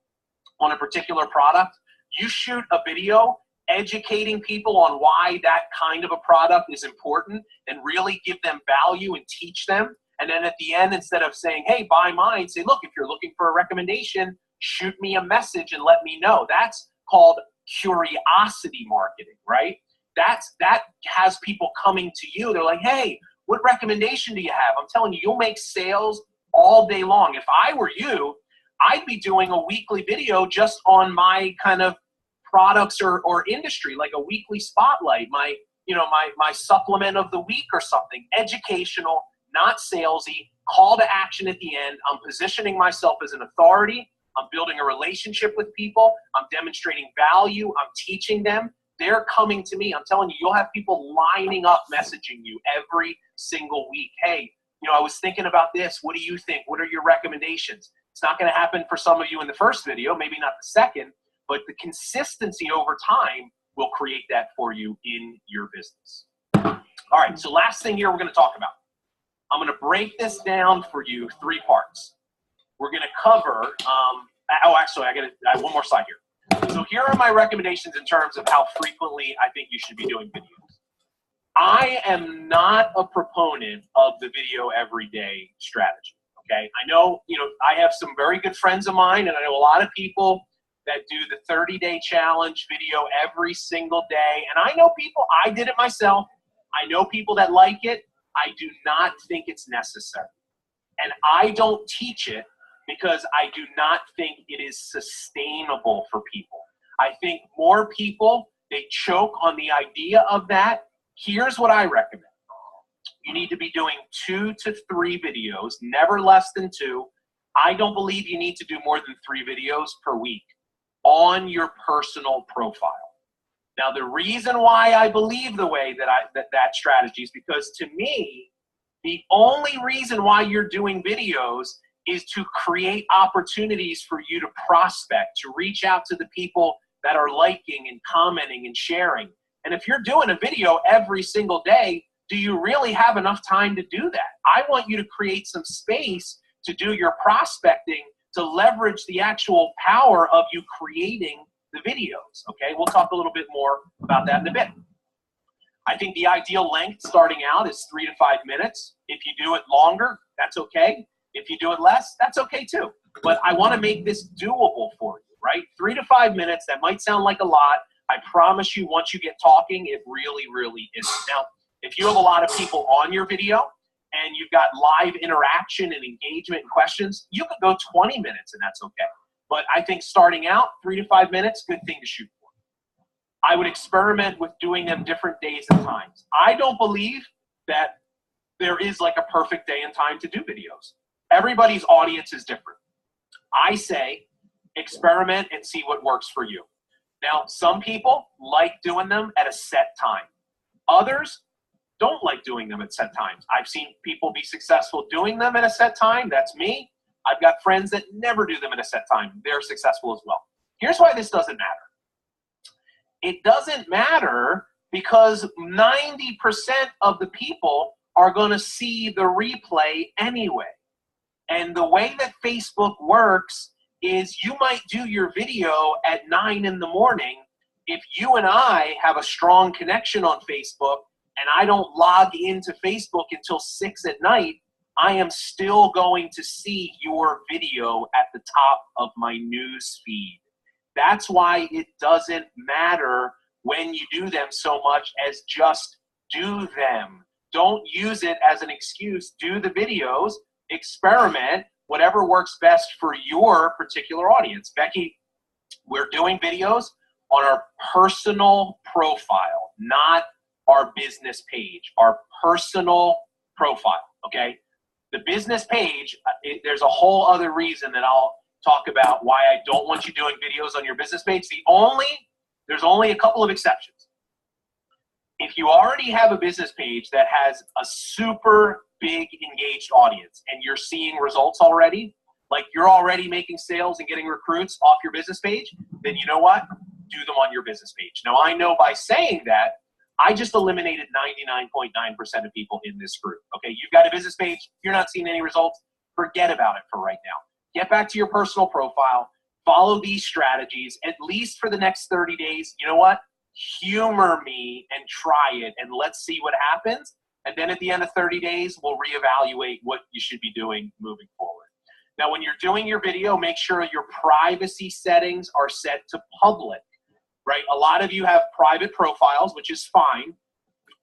on a particular product, you shoot a video educating people on why that kind of a product is important and really give them value and teach them. And then at the end, instead of saying, hey, buy mine, say, look, if you're looking for a recommendation, shoot me a message and let me know. That's called curiosity marketing, right? That has people coming to you. They're like, hey, what recommendation do you have? I'm telling you, you'll make sales all day long. If I were you, I'd be doing a weekly video just on my kind of products or industry, like a weekly spotlight, my supplement of the week or something, educational, not salesy, call to action at the end. I'm positioning myself as an authority. I'm building a relationship with people. I'm demonstrating value. I'm teaching them. They're coming to me. I'm telling you, you'll have people lining up messaging you every single week. Hey, I was thinking about this. What do you think? What are your recommendations? It's not going to happen for some of you in the first video, maybe not the second, but the consistency over time will create that for you in your business. All right, so last thing here we're going to talk about. I'm going to break this down for you 3 parts. We're going to cover, actually, I have one more slide here. So here are my recommendations in terms of how frequently I think you should be doing videos. I am not a proponent of the video every day strategy, okay? I know, I have some very good friends of mine, and I know a lot of people that do the 30-day challenge video every single day. And I know people, I did it myself. I know people that like it. I do not think it's necessary. And I don't teach it because I do not think it is sustainable for people. I think more people, they choke on the idea of that. Here's what I recommend. You need to be doing 2 to 3 videos, never less than 2. I don't believe you need to do more than 3 videos per week on your personal profile. Now, the reason why I believe the way that strategy is because, to me, the only reason why you're doing videos is to create opportunities for you to prospect, to reach out to the people that are liking and commenting and sharing. And if you're doing a video every single day, do you really have enough time to do that? I want you to create some space to do your prospecting, to leverage the actual power of you creating the videos, okay? We'll talk a little bit more about that in a bit. I think the ideal length starting out is 3 to 5 minutes. If you do it longer, that's okay. If you do it less, that's okay too. But I want to make this doable for you, right? 3 to 5 minutes, that might sound like a lot, I promise you, once you get talking, it really, really isn't. Now, if you have a lot of people on your video and you've got live interaction and engagement and questions, you could go 20 minutes and that's okay. But I think starting out, 3 to 5 minutes, good thing to shoot for. I would experiment with doing them different days and times. I don't believe that there is like a perfect day and time to do videos. Everybody's audience is different. I say experiment and see what works for you. Now, some people like doing them at a set time. Others don't like doing them at set times. I've seen people be successful doing them at a set time. That's me. I've got friends that never do them at a set time. They're successful as well. Here's why this doesn't matter. It doesn't matter because 90% of the people are going to see the replay anyway. And the way that Facebook works is you might do your video at 9 in the morning. If you and I have a strong connection on Facebook and I don't log into Facebook until 6 at night, I am still going to see your video at the top of my news feed. That's why it doesn't matter when you do them so much as just do them. Don't use it as an excuse. Do the videos, experiment, whatever works best for your particular audience. Becky, we're doing videos on our personal profile, not our business page, our personal profile, okay? The business page, there's a whole other reason that I'll talk about why I don't want you doing videos on your business page. There's only a couple of exceptions. If you already have a business page that has a super big engaged audience and you're seeing results already, like you're already making sales and getting recruits off your business page, then you know what? Do them on your business page. Now, I know by saying that, I just eliminated 99.9% of people in this group. Okay, you've got a business page, you're not seeing any results, forget about it for right now. Get back to your personal profile, follow these strategies, at least for the next 30 days. You know what? Humor me and try it, and let's see what happens. And then at the end of 30 days, we'll reevaluate what you should be doing moving forward. Now, when you're doing your video, make sure your privacy settings are set to public, right? A lot of you have private profiles, which is fine,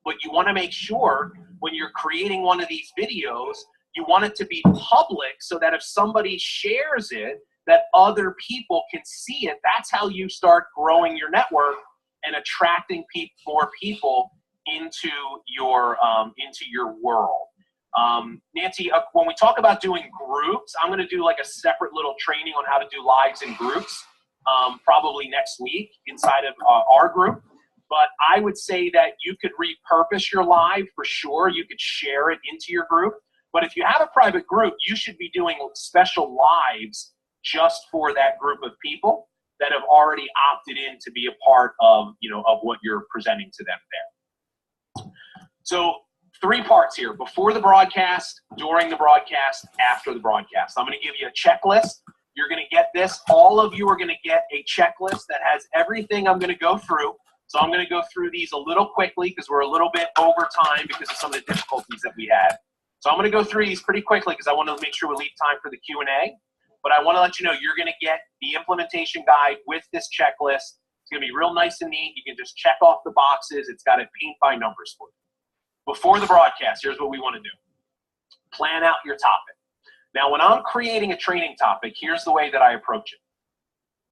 but you want to make sure when you're creating one of these videos, you want it to be public so that if somebody shares it, that other people can see it. That's how you start growing your network and attracting more people into your world. Nancy, when we talk about doing groups, I'm going to do like a separate little training on how to do lives in groups, probably next week inside of our group. But I would say that you could repurpose your live for sure. You could share it into your group. But if you have a private group, you should be doing special lives just for that group of people that have already opted in to be a part of, of what you're presenting to them there. So 3 parts here: before the broadcast, during the broadcast, after the broadcast. I'm going to give you a checklist. You're going to get this. All of you are going to get a checklist that has everything I'm going to go through. So I'm going to go through these a little quickly because we're a little bit over time because of some of the difficulties that we had. So I'm going to go through these pretty quickly because I want to make sure we leave time for the Q&A. But I want to let you know you're going to get the implementation guide with this checklist. It's going to be real nice and neat. You can just check off the boxes. It's got it paint by numbers for you. Before the broadcast, here's what we want to do. Plan out your topic. Now, when I'm creating a training topic, here's the way that I approach it.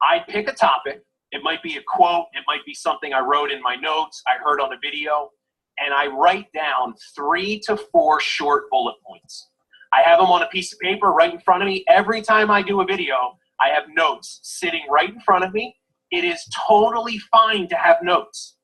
I pick a topic. It might be a quote. It might be something I wrote in my notes, I heard on a video, and I write down 3 to 4 short bullet points. I have them on a piece of paper right in front of me. Every time I do a video, I have notes sitting right in front of me. It is totally fine to have notes.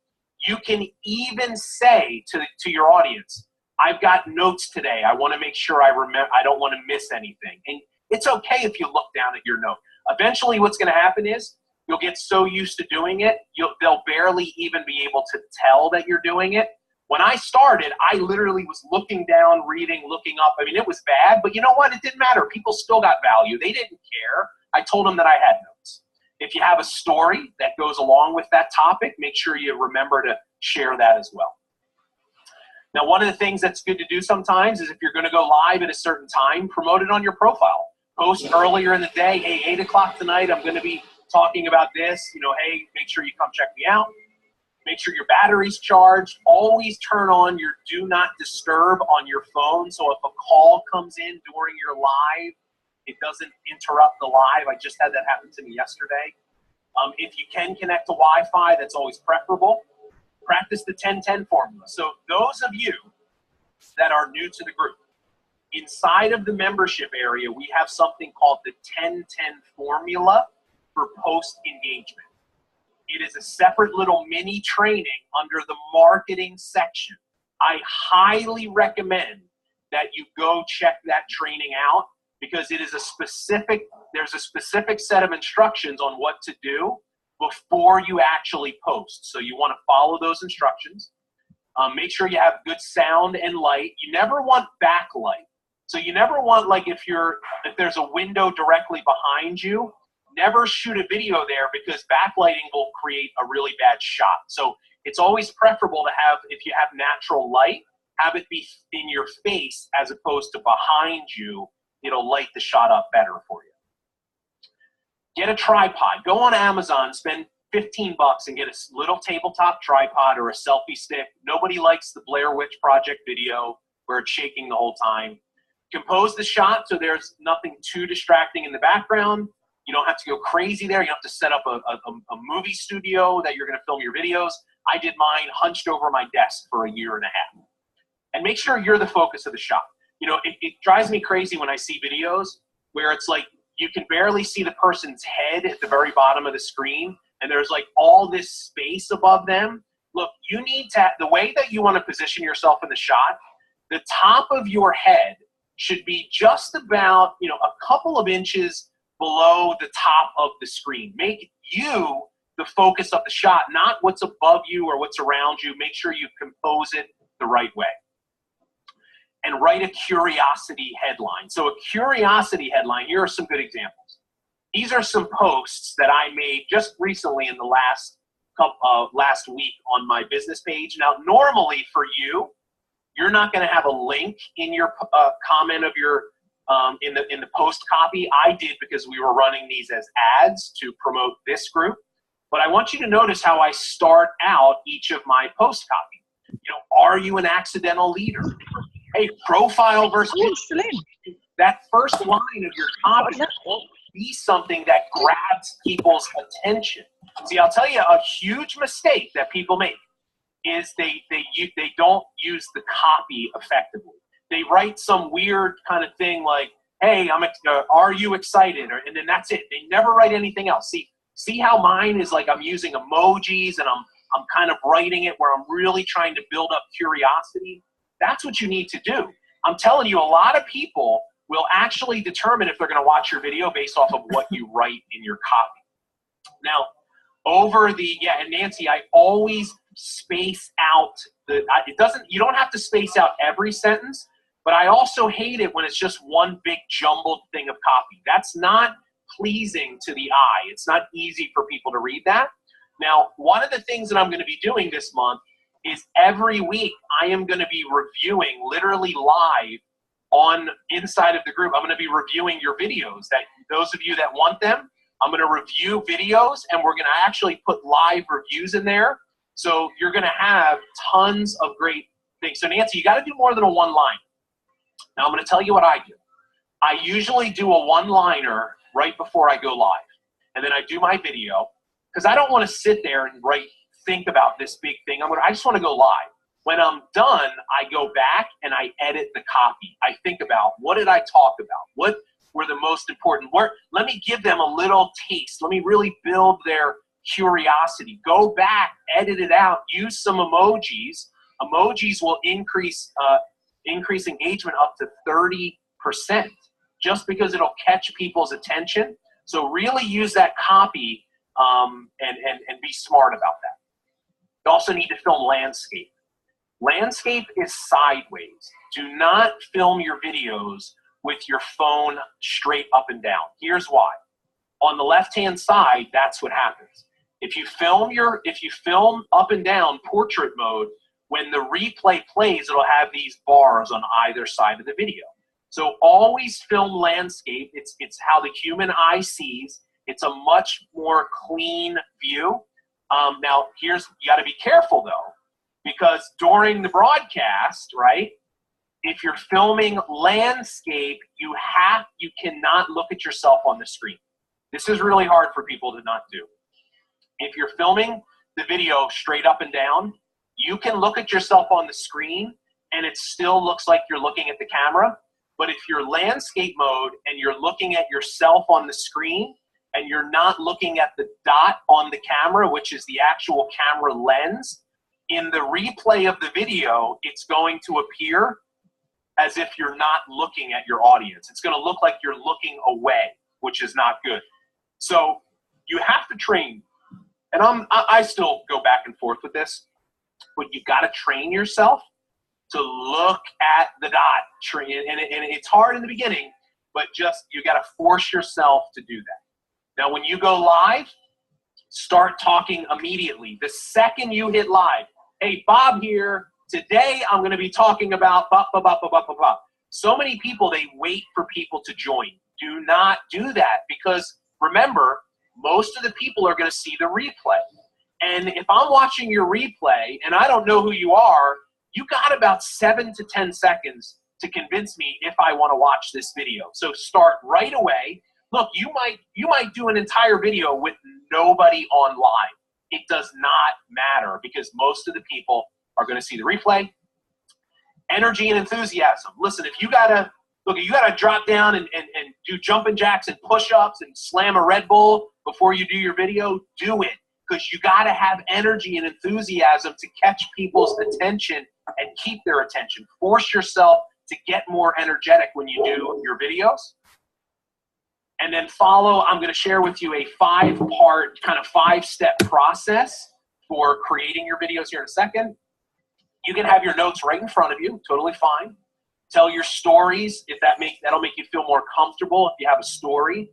You can even say to your audience, I've got notes today. I want to make sure I remember. I don't want to miss anything. And it's okay if you look down at your note. Eventually what's going to happen is you'll get so used to doing it, they'll barely even be able to tell that you're doing it. When I started, I literally was looking down, reading, looking up. I mean, it was bad, but you know what? It didn't matter. People still got value. They didn't care. I told them that I had notes. If you have a story that goes along with that topic, make sure you remember to share that as well. Now, one of the things that's good to do sometimes is if you're going to go live at a certain time, promote it on your profile. Post earlier in the day, hey, 8 o'clock tonight, I'm going to be talking about this, hey, make sure you come check me out. Make sure your battery's charged. Always turn on your do not disturb on your phone. So if a call comes in during your live, it doesn't interrupt the live. I just had that happen to me yesterday. If you can connect to Wi-Fi, that's always preferable. Practice the 10-10 formula. So those of you that are new to the group, inside of the membership area, we have something called the 10-10 formula for post-engagement. It is a separate little mini training under the marketing section. I highly recommend that you go check that training out because it is there's a specific set of instructions on what to do before you actually post. So you want to follow those instructions. Make sure you have good sound and light. You never want backlight. So you never want, like, if there's a window directly behind you, never shoot a video there because backlighting will create a really bad shot. So it's always preferable to have, if you have natural light, have it be in your face as opposed to behind you. It'll light the shot up better for you. Get a tripod. Go on Amazon, spend $15 and get a little tabletop tripod or a selfie stick. Nobody likes the Blair Witch Project video where it's shaking the whole time. Compose the shot so there's nothing too distracting in the background. You don't have to go crazy there. You don't have to set up a movie studio that you're going to film your videos. I did mine hunched over my desk for a year and a half. And make sure you're the focus of the shot. It drives me crazy when I see videos where it's like you can barely see the person's head at the very bottom of the screen, and there's like all this space above them. Look, you need to, the way that you want to position yourself in the shot, the top of your head should be just about, a couple of inches below the top of the screen. Make you the focus of the shot, not what's above you or what's around you. Make sure you compose it the right way. And write a curiosity headline. So a curiosity headline, here are some good examples. These are some posts that I made just recently in the last week on my business page. Now, normally for you, you're not going to have a link in your comment of your in the post copy. I did because we were running these as ads to promote this group. But I want you to notice how I start out each of my post copy. Are you an accidental leader? Hey, profile versus that first line of your copy be something that grabs people's attention. See, I'll tell you a huge mistake that people make is they don't use the copy effectively. They write some weird kind of thing like, hey, are you excited? And then that's it. They never write anything else. See how mine is like I'm using emojis and I'm kind of writing it where I'm really trying to build up curiosity. That's what you need to do. I'm telling you, a lot of people will actually determine if they're going to watch your video based off of what you write in your copy. Now, and Nancy, I always space out you don't have to space out every sentence, but I also hate it when it's just one big jumbled thing of copy. That's not pleasing to the eye. It's not easy for people to read that. Now, one of the things that I'm going to be doing this month is every week I am going to be reviewing literally live on inside of the group. I'm going to be reviewing your videos. That those of you that want them, I'm going to review videos and we're going to actually put live reviews in there. So you're going to have tons of great things. So Nancy, you got to do more than a one-line. Now I'm going to tell you what I do. I usually do a one-liner right before I go live. And then I do my video because I don't want to sit there and think about this big thing. I just want to go live. When I'm done, I go back and I edit the copy. I think about what did I talk about? What were the most important? Let me give them a little taste. Let me really build their curiosity. Go back, edit it out, use some emojis. Emojis will increase engagement up to 30% just because it'll catch people's attention. So really use that copy and be smart about that. You also need to film landscape. Landscape is sideways. Do not film your videos with your phone straight up and down. Here's why. On the left-hand side, that's what happens. If you film up and down portrait mode, when the replay plays, it'll have these bars on either side of the video. So always film landscape. It's how the human eye sees. It's a much more clean view. Now, you got to be careful, though, because during the broadcast, right, if you're filming landscape, you cannot look at yourself on the screen. This is really hard for people to not do. If you're filming the video straight up and down, you can look at yourself on the screen and it still looks like you're looking at the camera. But if you're landscape mode and you're looking at yourself on the screen and you're not looking at the dot on the camera, which is the actual camera lens, in the replay of the video, it's going to appear as if you're not looking at your audience. It's going to look like you're looking away, which is not good. So you have to train. And I still go back and forth with this, but you got to train yourself to look at the dot. And it's hard in the beginning, but just you got to force yourself to do that. Now, when you go live, start talking immediately. The second you hit live, hey, Bob here. Today, I'm going to be talking about blah, blah, blah, blah, blah, blah, blah. So many people, they wait for people to join. Do not do that because, remember, most of the people are going to see the replay. And if I'm watching your replay and I don't know who you are, you got about 7 to 10 seconds to convince me if I want to watch this video. So start right away. Look, you might do an entire video with nobody on live. It does not matter because most of the people are going to see the replay. Energy and enthusiasm. Listen, if you gotta drop down and do jumping jacks and push-ups and slam a Red Bull before you do your video, do it. Because you gotta have energy and enthusiasm to catch people's attention and keep their attention. Force yourself to get more energetic when you do your videos. And then I'm gonna share with you a 5-part, kind of 5-step process for creating your videos here in a second. You can have your notes right in front of you, totally fine. Tell your stories if that'll make you feel more comfortable if you have a story.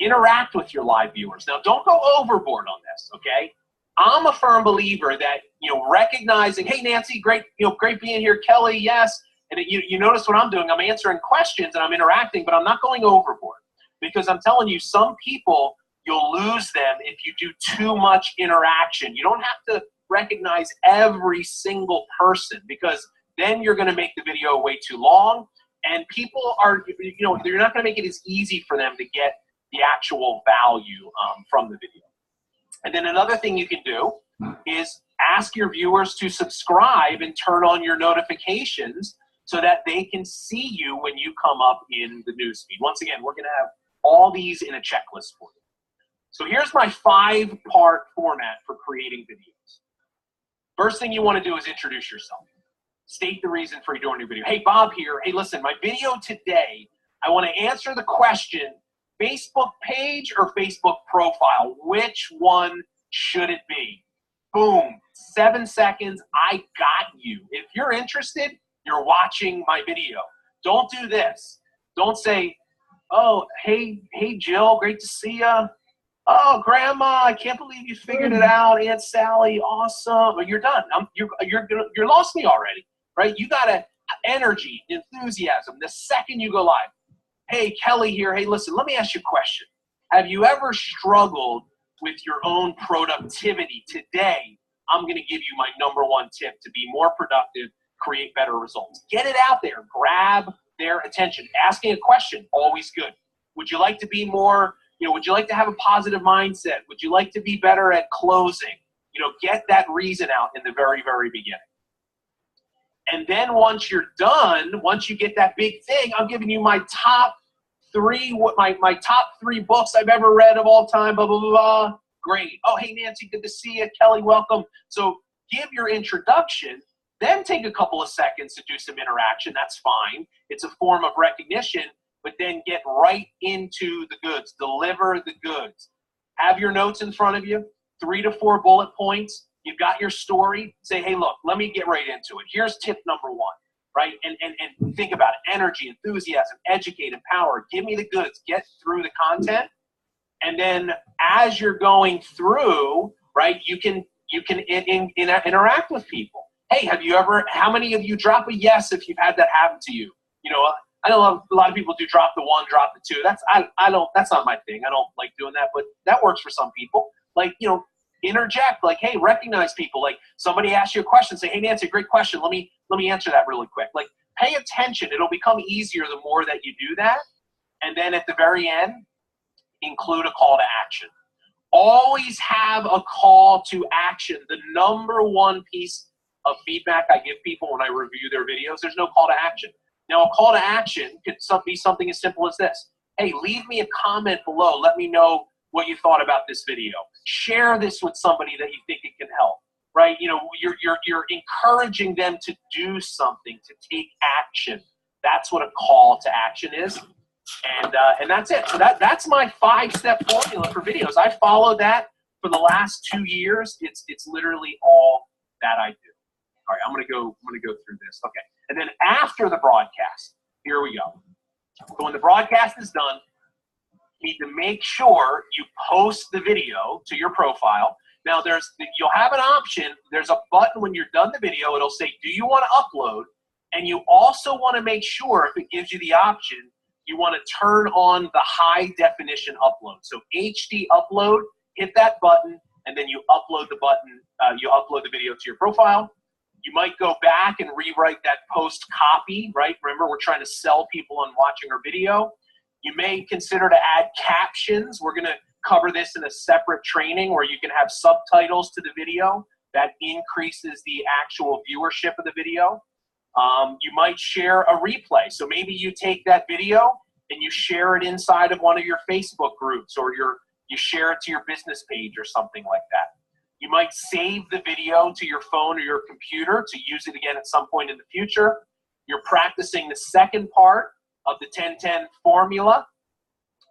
Interact with your live viewers. Now, don't go overboard on this, okay? I'm a firm believer that, recognizing, hey, Nancy, great being here. Kelly, yes. And you notice what I'm doing. I'm answering questions and I'm interacting, but I'm not going overboard because I'm telling you, some people, you'll lose them if you do too much interaction. You don't have to recognize every single person because then you're going to make the video way too long and people are, you're not going to make it as easy for them to get the actual value from the video. And then another thing you can do is ask your viewers to subscribe and turn on your notifications so that they can see you when you come up in the newsfeed. Once again, we're going to have all these in a checklist for you. So here's my 5-part format for creating videos. First thing you want to do is introduce yourself. State the reason for you doing your video. Hey, Bob here. Hey, listen, my video today, I want to answer the question, Facebook page or Facebook profile? Which one should it be? Boom, 7 seconds, I got you. If you're interested, you're watching my video. Don't do this. Don't say, oh, hey Jill, great to see you. Oh, Grandma, I can't believe you figured it out. Aunt Sally, awesome. But you're done. You're lost me already, right? You got to energy, enthusiasm. The second you go live, hey, Kelly here. Hey, listen, let me ask you a question. Have you ever struggled with your own productivity? Today, I'm going to give you my #1 tip to be more productive, create better results. Get it out there. Grab their attention. Asking a question, always good. Would you like to be more, would you like to have a positive mindset? Would you like to be better at closing? Get that reason out in the very, very beginning. And then once you're done, once you get that big thing, I'm giving you my top 3, my top 3 books I've ever read of all time, blah, blah, blah, blah. Great. Oh, hey, Nancy, good to see you. Kelly, welcome. So give your introduction, then take a couple of seconds to do some interaction. That's fine. It's a form of recognition, but then get right into the goods. Deliver the goods. Have your notes in front of you, 3 to 4 bullet points. You've got your story. Say, hey, look, let me get right into it. Here's tip #1, right? And think about it. Energy, enthusiasm, educate, empower. Give me the goods. Get through the content. And then as you're going through, right, you can interact with people. Hey, how many of you drop a yes if you've had that happen to you? I know a lot of people do drop the 1, drop the 2. That's not my thing. I don't like doing that, but that works for some people. Like, interject, like, hey, recognize people. Like, somebody asks you a question, say, hey, Nancy, great question. Let me answer that really quick. Like, pay attention. It'll become easier the more that you do that. And then at the very end, include a call to action. Always have a call to action. The number one piece of feedback I give people when I review their videos, there's no call to action. Now, a call to action could be something as simple as this. Hey, leave me a comment below. Let me know what you thought about this video. Share this with somebody that you think it can help, right? You're encouraging them to do something, to take action. That's what a call to action is. And that's it. So that's my 5-step formula for videos. I followed that for the last 2 years. It's literally all that I do. All right, I'm gonna go through this. Okay. And then after the broadcast, here we go. So when the broadcast is done, you need to make sure you post the video to your profile. Now you'll have an option. There's a button when you're done the video. It'll say, do you want to upload? And you also want to make sure, if it gives you the option, you want to turn on the high definition upload. So HD upload, hit that button, and then you upload the button. You upload the video to your profile. You might go back and rewrite that post copy, right? Remember, we're trying to sell people on watching our video. You may consider to add captions. We're going to cover this in a separate training where you can have subtitles to the video. That increases the actual viewership of the video. You might share a replay. So maybe you take that video and you share it inside of one of your Facebook groups, or you share it to your business page or something like that. You might save the video to your phone or your computer to use it again at some point in the future. You're practicing the second part of the 10-10 formula,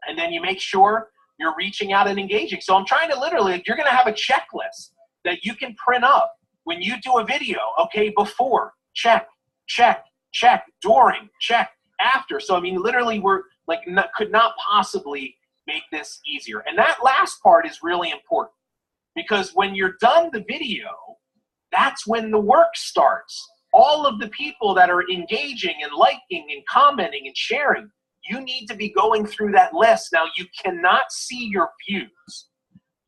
and then you make sure you're reaching out and engaging. So I'm trying to literally, you're going to have a checklist that you can print up when you do a video. Okay, before, check, check, check, during, check, after. So I mean, literally, we're like could not possibly make this easier. And that last part is really important, because when you're done the video, that's when the work starts. All of the people that are engaging and liking and commenting and sharing, you need to be going through that list. Now, you cannot see your views.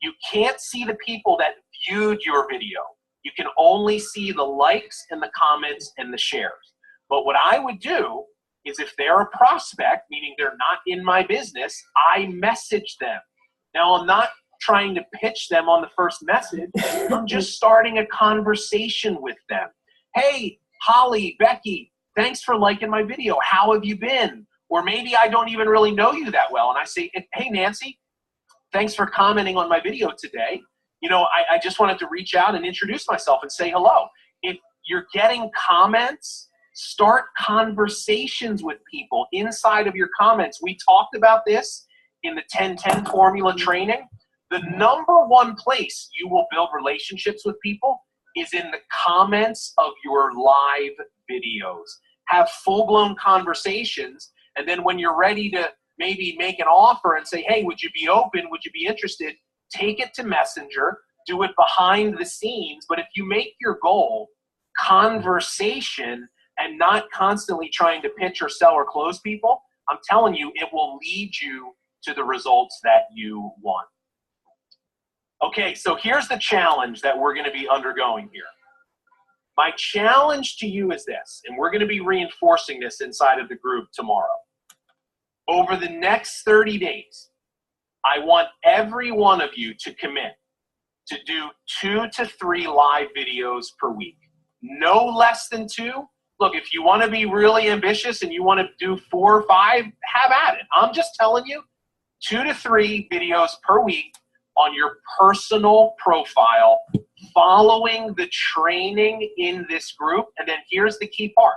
You can't see the people that viewed your video. You can only see the likes and the comments and the shares. But what I would do is, if they're a prospect, meaning they're not in my business, I message them. Now, I'm not trying to pitch them on the first message. I'm just starting a conversation with them. Hey, Holly, Becky, thanks for liking my video. How have you been? Or maybe I don't even really know you that well, and I say, hey, Nancy, thanks for commenting on my video today. I just wanted to reach out and introduce myself and say hello. If you're getting comments, start conversations with people inside of your comments. We talked about this in the 10-10 formula training. The number one place you will build relationships with people is in the comments of your live videos. Have full-blown conversations, and then when you're ready to maybe make an offer and say, hey, would you be open? Would you be interested? Take it to Messenger. Do it behind the scenes. But if you make your goal conversation and not constantly trying to pitch or sell or close people, I'm telling you, it will lead you to the results that you want. Okay, so here's the challenge that we're going to be undergoing here. My challenge to you is this, and we're going to be reinforcing this inside of the group tomorrow. Over the next 30 days, I want every one of you to commit to do 2 to 3 live videos per week. No less than 2. Look, if you want to be really ambitious and you want to do 4 or 5, have at it. I'm just telling you, 2 to 3 videos per week on your personal profile, following the training in this group. And then here's the key part.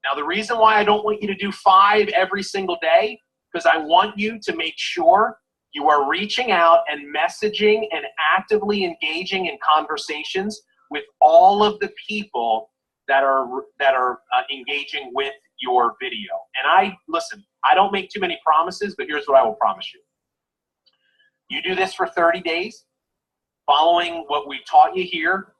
Now, the reason why I don't want you to do 5 every single day, because I want you to make sure you are reaching out and messaging and actively engaging in conversations with all of the people that are engaging with your video. And listen, I don't make too many promises, but here's what I will promise you. You do this for 30 days, following what we taught you here,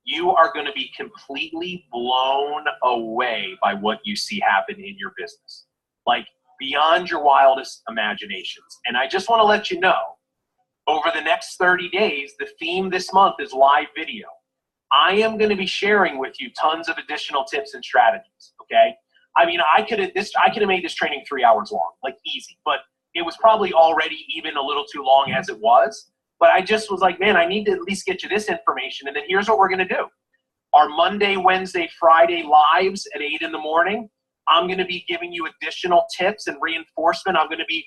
you are going to be completely blown away by what you see happen in your business. like beyond your wildest imaginations. And I just want to let you know, over the next 30 days, the theme this month is live video. I am going to be sharing with you tons of additional tips and strategies, okay? I mean, I could have made this training 3 hours long, like easy, but it was probably already even a little too long as it was. But I just was like, man, I need to at least get you this information. And then here's what we're going to do. Our Monday, Wednesday, Friday lives at 8 in the morning, I'm going to be giving you additional tips and reinforcement. I'm going to be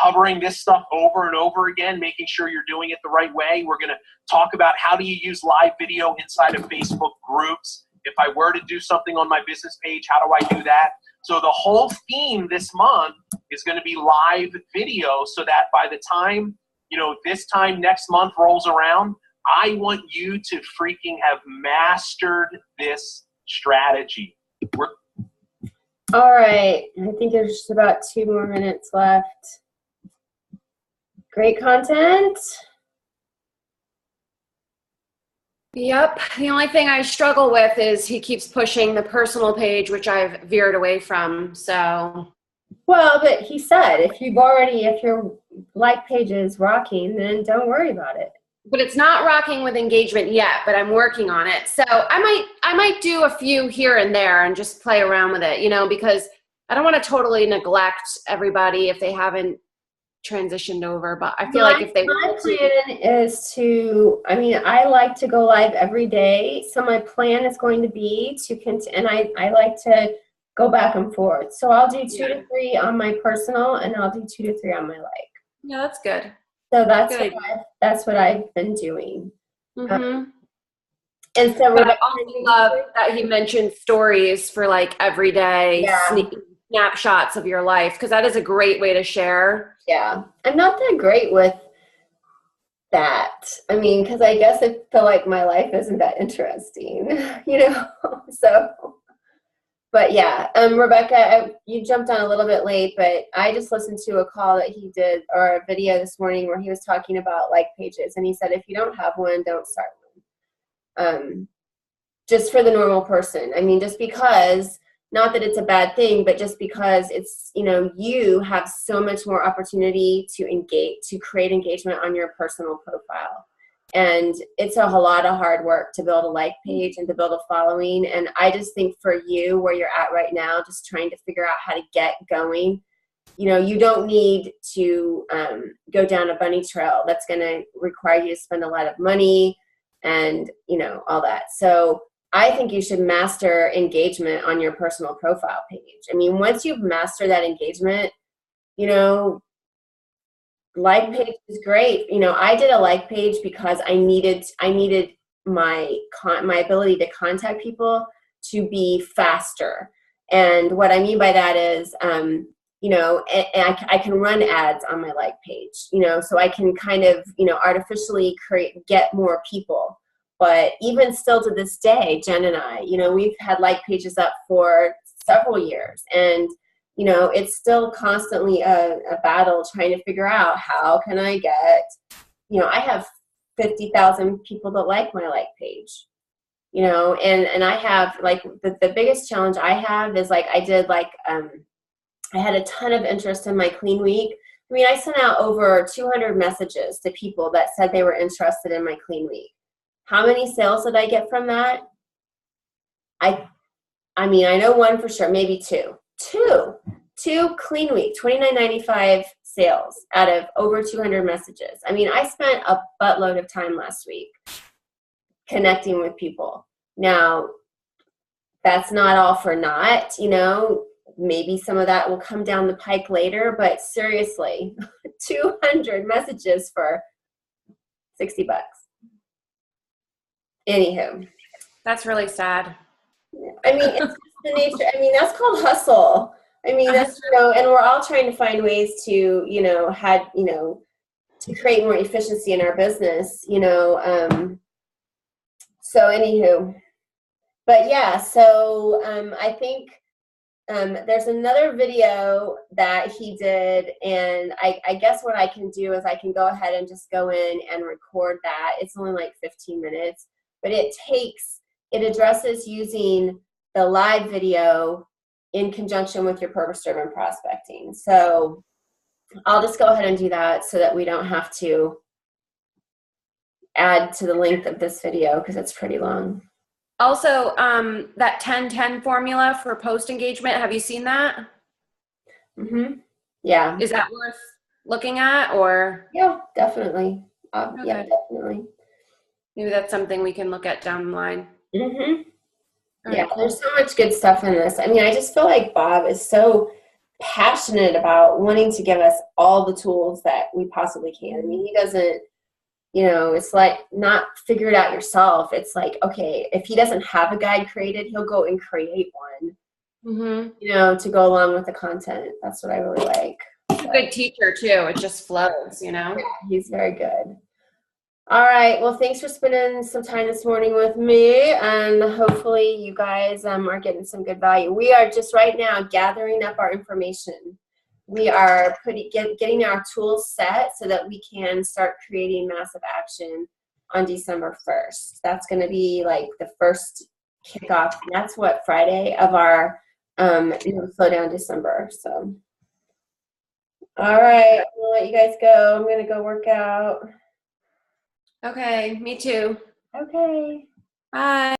covering this stuff over and over again, making sure you're doing it the right way. We're going to talk about how do you use live video inside of Facebook groups. If I were to do something on my business page, how do I do that? So the whole theme this month is going to be live video, so that by the time, this time next month rolls around, I want you to freaking have mastered this strategy. All right, I think there's just about 2 more minutes left. Great content. Yep. The only thing I struggle with is he keeps pushing the personal page, which I've veered away from. So. Well, but he said if your like page is rocking, then don't worry about it. But it's not rocking with engagement yet, but I'm working on it. So I might do a few here and there and just play around with it, because I don't want to totally neglect everybody if they haven't transitioned over. But I feel like if they want to. My plan is to, I like to go live every day. So my plan is going to be and I like to go back and forth. So I'll do 2 to 3 on my personal, and I'll do 2 to 3 on my like. Yeah, that's good. So that's what I've been doing. Mm-hmm. And so but I also love that he mentioned stories for like everyday snapshots of your life, because that is a great way to share. Yeah, I'm not that great with that. Because I guess I feel like my life isn't that interesting, So, but yeah, Rebecca, you jumped on a little bit late, but I just listened to a call that he did, or a video this morning where he was talking about like pages, and he said if you don't have one, don't start one. Just for the normal person. Just because, not that it's a bad thing, but just because it's, you have so much more opportunity to create engagement on your personal profile. And it's a lot of hard work to build a like page and to build a following. And I just think for you, where you're at right now, just trying to figure out how to get going, you don't need to go down a bunny trail that's going to require you to spend a lot of money and, all that. So I think you should master engagement on your personal profile page. Once you've mastered that engagement, like page is great. I did a like page because I needed my ability to contact people to be faster. And what I mean by that is, and I can run ads on my like page, so I can kind of, artificially get more people. But even still to this day, Jen and I, we've had like pages up for several years, and it's still constantly a battle trying to figure out how can I get, I have 50,000 people that like my like page, and I have like the biggest challenge I have is like I did like, I had a ton of interest in my clean week. I sent out over 200 messages to people that said they were interested in my clean week. How many sales did I get from that? I know one for sure, maybe two. Two clean week, $29.95 sales out of over 200 messages. I spent a buttload of time last week connecting with people. Now, that's not all for naught, maybe some of that will come down the pike later, but seriously, 200 messages for $60. Anywho. That's really sad. It's just the nature. That's called hustle. That's, and we're all trying to find ways to, to create more efficiency in our business, so anywho, but yeah, so I think there's another video that he did, and I guess what I can do is I can go ahead and just go in and record that. It's only like 15 minutes, but it addresses using the live video in conjunction with your purpose-driven prospecting. So I'll just go ahead and do that so that we don't have to add to the length of this video because it's pretty long. Also, that 10-10 formula for post engagement, have you seen that? Mm-hmm. Yeah. Is that worth looking at, or? Yeah, definitely. Yeah, Okay. definitely. Maybe that's something we can look at down the line. Mm-hmm. All Yeah, right, cool. there's so much good stuff in this. I mean, I just feel like Bob is so passionate about wanting to give us all the tools that we possibly can. I mean, he doesn't, it's like not figure it out yourself. It's like, okay, if he doesn't have a guide created, he'll go and create one, to go along with the content. That's what I really like. He's a good teacher too. It just flows, Yeah, he's very good. All right. Well, thanks for spending some time this morning with me, and hopefully you guys are getting some good value. We are just right now gathering up our information. We are getting our tools set so that we can start creating massive action on December 1st. That's going to be like the first kickoff. That's what Friday of our slow down December. So, all right. I'll let you guys go. I'm going to go work out. Okay, me too. Okay. Bye.